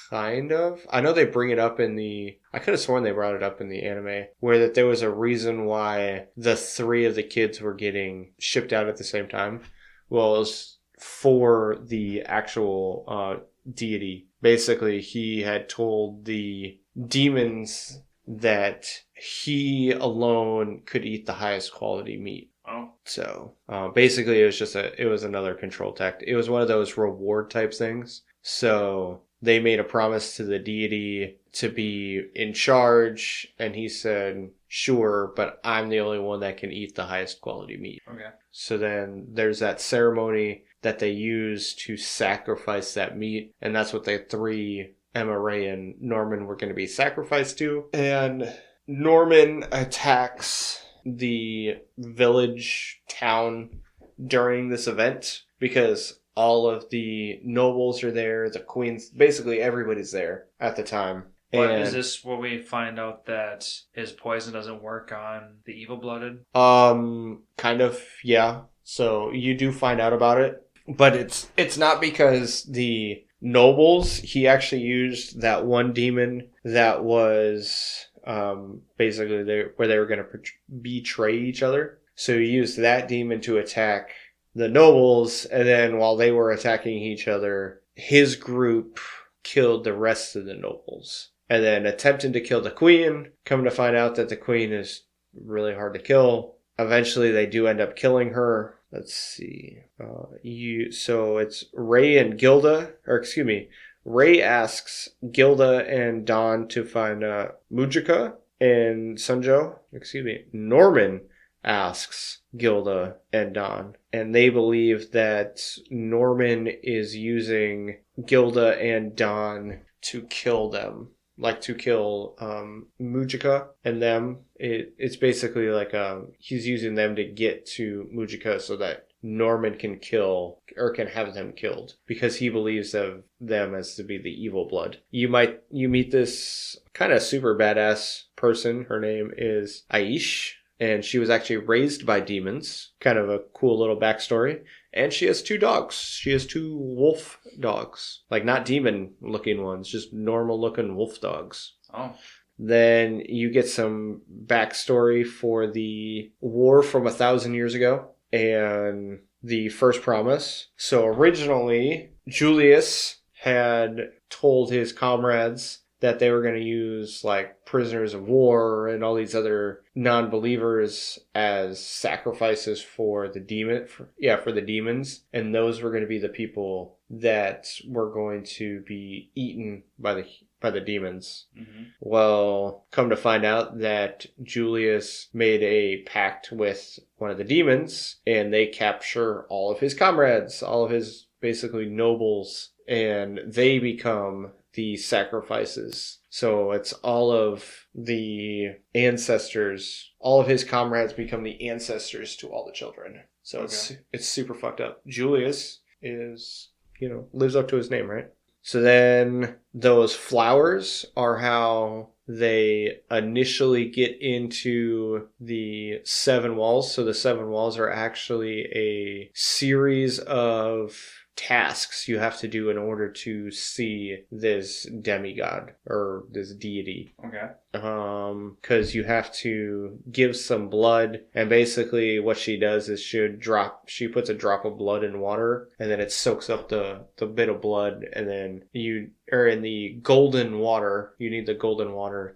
Kind of. I know they bring it up I could have sworn they brought it up in the anime, where that there was a reason why the 3 of the kids were getting shipped out at the same time. Well, it was for the actual deity. Basically, he had told the demons that he alone could eat the highest quality meat. Oh. So, basically, it was another control tactic. It was one of those reward type things. So they made a promise to the deity to be in charge, and he said, sure, but I'm the only one that can eat the highest quality meat. Okay. So then there's that ceremony that they use to sacrifice that meat, and that's what the 3, Emma, Ray, and Norman, were going to be sacrificed to. And Norman attacks the village town during this event because all of the nobles are there, the queens, basically everybody's there at the time. But is this where we find out that his poison doesn't work on the evil-blooded? Kind of, yeah. So you do find out about it. But it's not because the nobles, he actually used that one demon that was basically where they were going to betray each other. So he used that demon to attack the nobles, and then while they were attacking each other, his group killed the rest of the nobles. And then attempting to kill the queen, come to find out that the queen is really hard to kill. Eventually they do end up killing her. Let's see. So it's Ray and Gilda, Ray asks Gilda and Dawn to find Mujika and Sunjo. Norman asks Gilda and Dawn. And they believe that Norman is using Gilda and Dawn to kill them. Like to kill Mujika and them. It's basically like he's using them to get to Mujika so that Norman can kill or can have them killed because he believes of them as to be the evil blood. You meet this kind of super badass person. Her name is Aish. And she was actually raised by demons. Kind of a cool little backstory. And she has 2 dogs. She has 2 wolf dogs. Like, not demon-looking ones, just normal-looking wolf dogs. Oh. Then you get some backstory for the war from 1,000 years ago and the first promise. So originally, Julius had told his comrades that they were going to use like prisoners of war and all these other non-believers as sacrifices for the for the demons, and those were going to be the people that were going to be eaten by the demons. Mm-hmm. Well, come to find out that Julius made a pact with one of the demons, and they capture all of his comrades, all of his basically nobles, and they become the sacrifices. So it's all of the ancestors, all of his comrades become the ancestors to all the children. So it's super fucked up. Julius is, lives up to his name, right? So then those flowers are how they initially get into the 7 walls. So the 7 walls are actually a series of tasks you have to do in order to see this demigod or this deity. Okay. Because you have to give some blood, and basically what she does is she puts a drop of blood in water, and then it soaks up the bit of blood, and then in the golden water, you need the golden water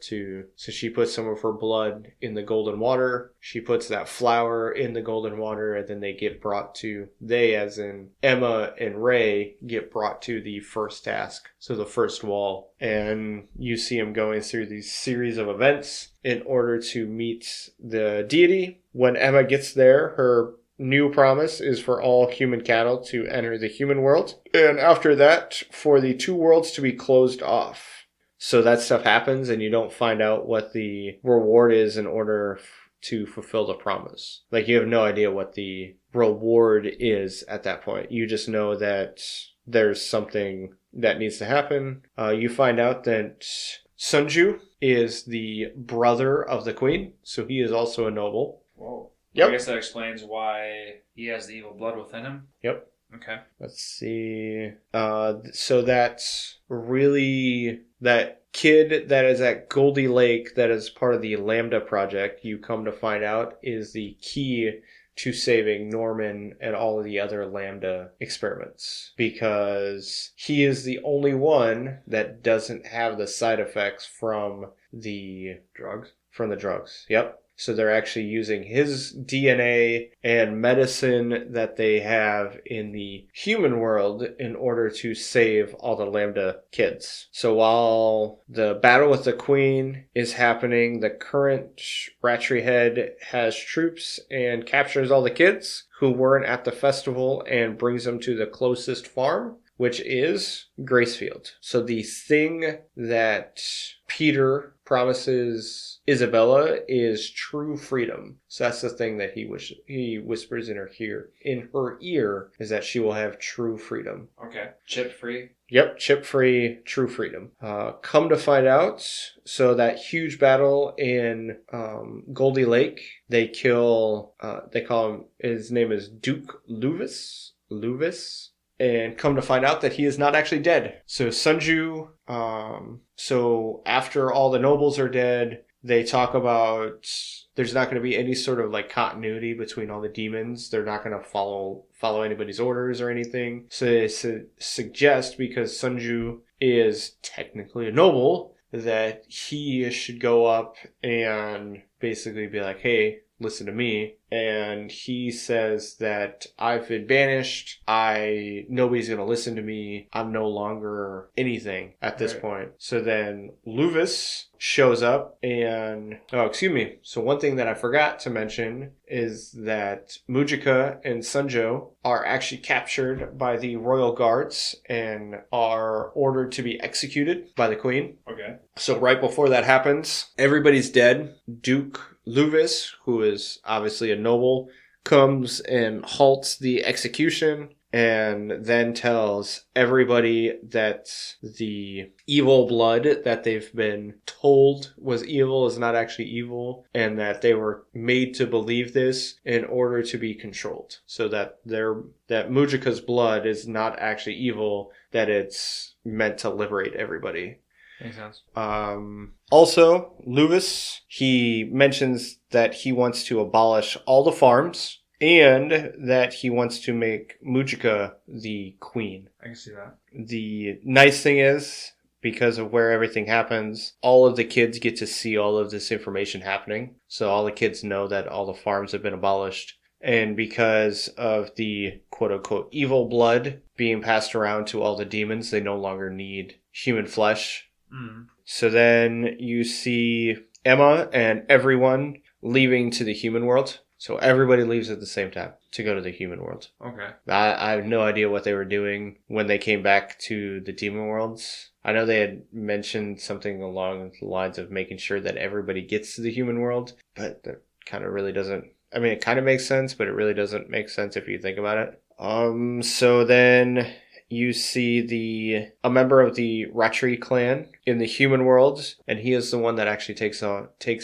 so she puts some of her blood in the golden water, she puts that flower in the golden water, and then they as in Emma and Ray get brought to the first task, so the first wall, and you see him going through these series of events in order to meet the deity. When Emma gets there, her new promise is for all human cattle to enter the human world, and after that, for the 2 worlds to be closed off. So that stuff happens, and you don't find out what the reward is in order to fulfill the promise. Like, you have no idea what the reward is at that point. You just know that there's something that needs to happen. You find out that Sunju is the brother of the queen, so he is also a noble. Whoa. Yep. I guess that explains why he has the evil blood within him. Yep. Okay. Let's see. So that's really that kid that is at Goldie Lake that is part of the Lambda project, you come to find out is the key to saving Norman and all of the other Lambda experiments, because he is the only one that doesn't have the side effects from the drugs. Yep. So they're actually using his DNA and medicine that they have in the human world in order to save all the Lambda kids. So while the battle with the Queen is happening, the current Rattree Head has troops and captures all the kids who weren't at the festival and brings them to the closest farm, which is Gracefield. So the thing that Peter promises Isabella is true freedom. So that's the thing that he whispers in her ear is that she will have true freedom. Okay. Chip free. Yep, chip free, true freedom. Come to find out, so that huge battle in Goldie Lake, they call him, his name is Duke Luvis. And come to find out that he is not actually dead. So Sunju, so after all the nobles are dead, they talk about there's not going to be any sort of like continuity between all the demons. They're not going to follow anybody's orders or anything. So they suggest, because Sunju is technically a noble, that he should go up and basically be like, hey, listen to me. And he says that I've been banished. Nobody's going to listen to me. I'm no longer anything at this point. So then Luvis shows up and, So one thing that I forgot to mention is that Mujika and Sunjo are actually captured by the royal guards and are ordered to be executed by the queen. Okay. So right before that happens, everybody's dead. Duke Luvis, who is obviously a noble, comes and halts the execution and then tells everybody that the evil blood that they've been told was evil is not actually evil, and that they were made to believe this in order to be controlled. So that Mujika's blood is not actually evil, that it's meant to liberate everybody. Makes sense. Also, Lewis, he mentions that he wants to abolish all the farms and that he wants to make Mujika the queen. I can see that. The nice thing is, because of where everything happens, all of the kids get to see all of this information happening. So all the kids know that all the farms have been abolished. And because of the quote-unquote evil blood being passed around to all the demons, they no longer need human flesh. Mm. So then you see Emma and everyone leaving to the human world. So everybody leaves at the same time to go to the human world. Okay. I have no idea what they were doing when they came back to the demon worlds. I know they had mentioned something along the lines of making sure that everybody gets to the human world, but that kind of really doesn't... I mean, it kind of makes sense, but it really doesn't make sense if you think about it. So then you see a member of the Ratri clan in the human world, and he is the one that actually takes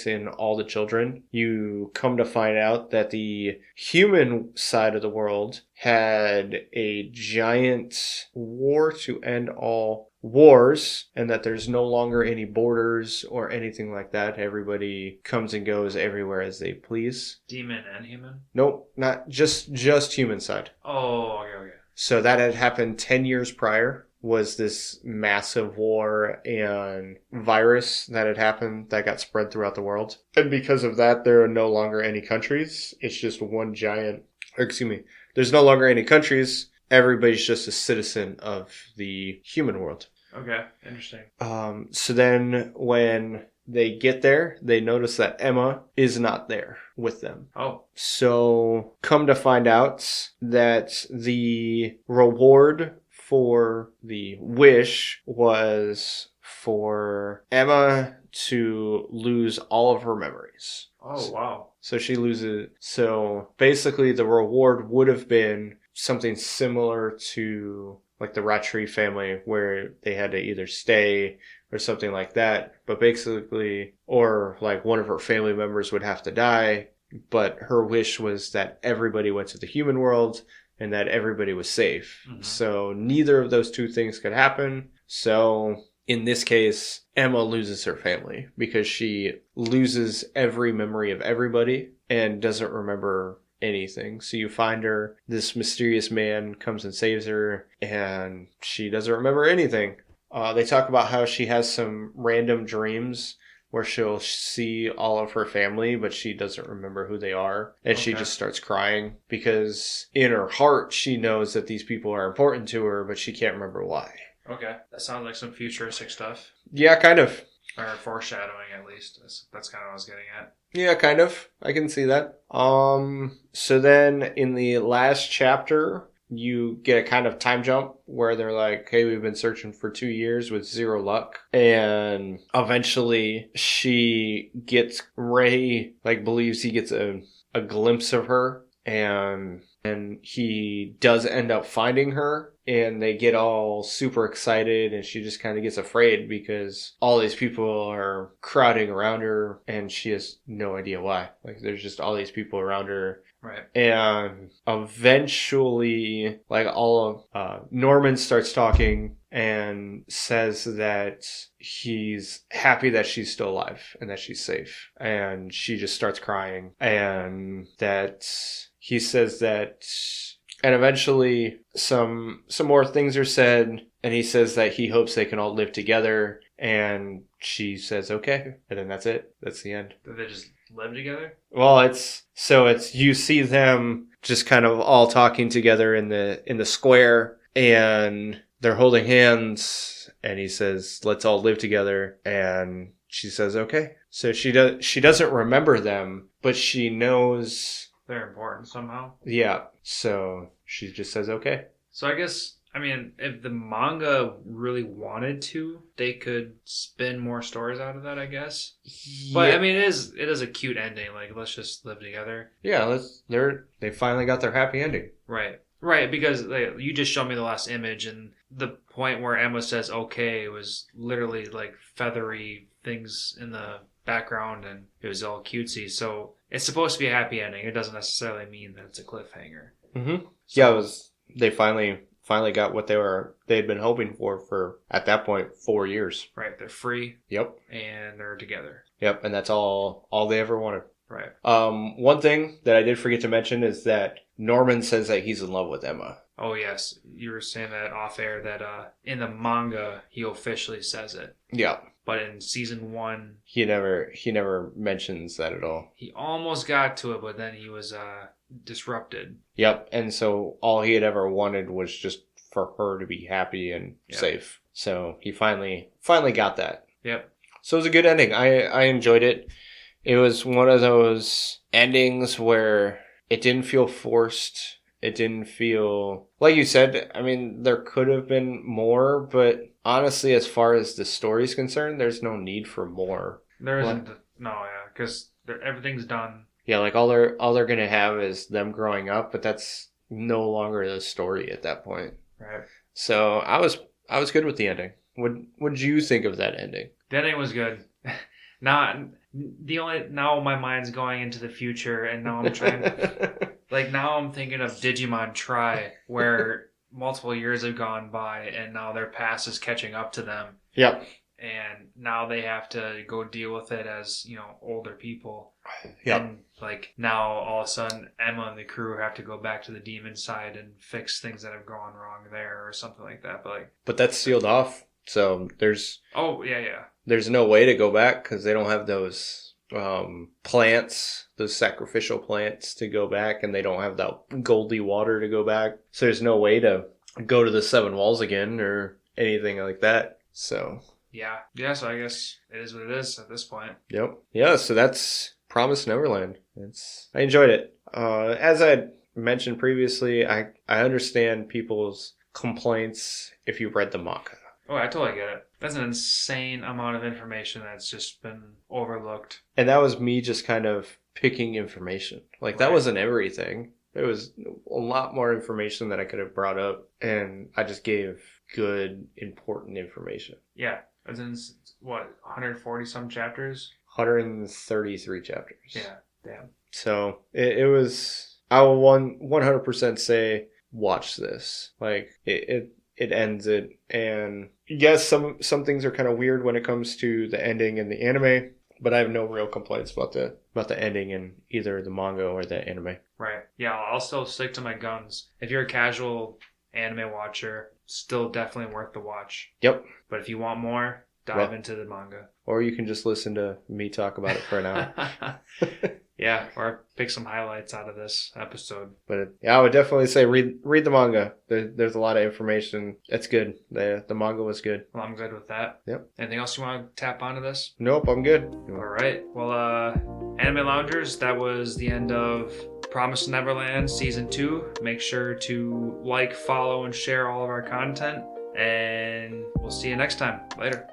in all the children. You come to find out that the human side of the world had a giant war to end all wars, and that there's no longer any borders or anything like that. Everybody comes and goes everywhere as they please. Demon and human? Nope, not just human side. Oh, okay. So that had happened 10 years prior, was this massive war and virus that had happened that got spread throughout the world. And because of that, there are no longer any countries. It's just one giant, there's no longer any countries. Everybody's just a citizen of the human world. Okay, interesting. So then when they get there, they notice that Emma is not there with them. Oh. So come to find out that the reward for the wish was for Emma to lose all of her memories. Oh, wow. So she loses. So basically the reward would have been something similar to like the Ratri family, where they had to either stay or something like that. But basically, or like one of her family members would have to die. But her wish was that everybody went to the human world and that everybody was safe. Mm-hmm. So neither of those two things could happen. So in this case, Emma loses her family because she loses every memory of everybody and doesn't remember anything. So you find her, this mysterious man comes and saves her, and she doesn't remember anything. They talk about how she has some random dreams where she'll see all of her family, but she doesn't remember who they are. And She just starts crying because in her heart, she knows that these people are important to her, but she can't remember why. Okay. That sounds like some futuristic stuff. Yeah, kind of. Or foreshadowing, at least. That's kind of what I was getting at. Yeah, kind of. I can see that. So then in the last chapter, you get a kind of time jump where they're like, hey, we've been searching for 2 years with zero luck. And eventually Ray believes he gets a glimpse of her, and he does end up finding her, and they get all super excited, and she just kind of gets afraid because all these people are crowding around her and she has no idea why. Like, there's just all these people around her. Right. And eventually, Norman starts talking and says that he's happy that she's still alive and that she's safe. And she just starts crying, and that he says that, and eventually some more things are said, and he says that he hopes they can all live together, and she says okay, and then that's it. That's the end. Did they just live together? Well, it's you see them just kind of all talking together in the square, and they're holding hands, and he says, let's all live together, and she says okay. So she doesn't remember them, but she knows they're important somehow. Yeah. So she just says okay. So I guess, if the manga really wanted to, they could spin more stories out of that, I guess. Yeah. But it is a cute ending. Like, let's just live together. Yeah, they finally got their happy ending. Right, because you just showed me the last image, and the point where Emma says okay was literally like feathery things in the background, and it was all cutesy. So it's supposed to be a happy ending. It doesn't necessarily mean that it's a cliffhanger. Mm-hmm. So, yeah, they finally finally got what they'd been hoping for at that point 4 years. Right. They're free. Yep. And they're together. Yep. And that's all they ever wanted. Right. One thing that I did forget to mention is that Norman says that he's in love with Emma. Oh, yes. You were saying that off air that in the manga, he officially says it. Yeah. But in season 1... He never mentions that at all. He almost got to it, but then he was disrupted. Yep. And so all he had ever wanted was just for her to be happy and safe. So he finally got that. Yep. So it was a good ending. I enjoyed it. It was one of those endings where it didn't feel forced. It didn't feel... Like you said, I mean, there could have been more, but honestly, as far as the story's concerned, there's no need for more. There isn't... No, yeah, because everything's done. Yeah, like all they're going to have is them growing up, but that's no longer the story at that point. Right. So I was good with the ending. What did you think of that ending? The ending was good. Now my mind's going into the future, and now I'm trying. Now I'm thinking of Digimon Tri, where multiple years have gone by, and now their past is catching up to them. Yep. And now they have to go deal with it as older people. Yep. And now all of a sudden Emma and the crew have to go back to the demon side and fix things that have gone wrong there or something like that. But that's sealed off. So there's there's no way to go back because they don't have those plants, those sacrificial plants to go back, and they don't have that goldy water to go back. So there's no way to go to the Seven Walls again or anything like that. So yeah. So I guess it is what it is at this point. Yep. Yeah. So that's Promised Neverland. I enjoyed it. As I mentioned previously, I understand people's complaints if you've read the manga. Oh, I totally get it. That's an insane amount of information that's just been overlooked. And that was me just kind of picking information. That wasn't everything. There was a lot more information that I could have brought up, and I just gave good, important information. Yeah. As in, 140 some chapters? 133 chapters. Yeah. Damn. So it was, I will 100% say, watch this. It ends it, and yes, some things are kind of weird when it comes to the ending in the anime, but I have no real complaints about the ending in either the manga or the anime. Right. Yeah, I'll still stick to my guns. If you're a casual anime watcher, still definitely worth the watch. Yep. But if you want more, dive into the manga. Or you can just listen to me talk about it for an hour. Yeah, or pick some highlights out of this episode. But I would definitely say read the manga. There's a lot of information. It's good. The manga was good. Well, I'm good with that. Yep. Anything else you want to tap onto this? Nope, I'm good. All right. Well, Anime Loungers, that was the end of Promised Neverland Season 2. Make sure to like, follow, and share all of our content. And we'll see you next time. Later.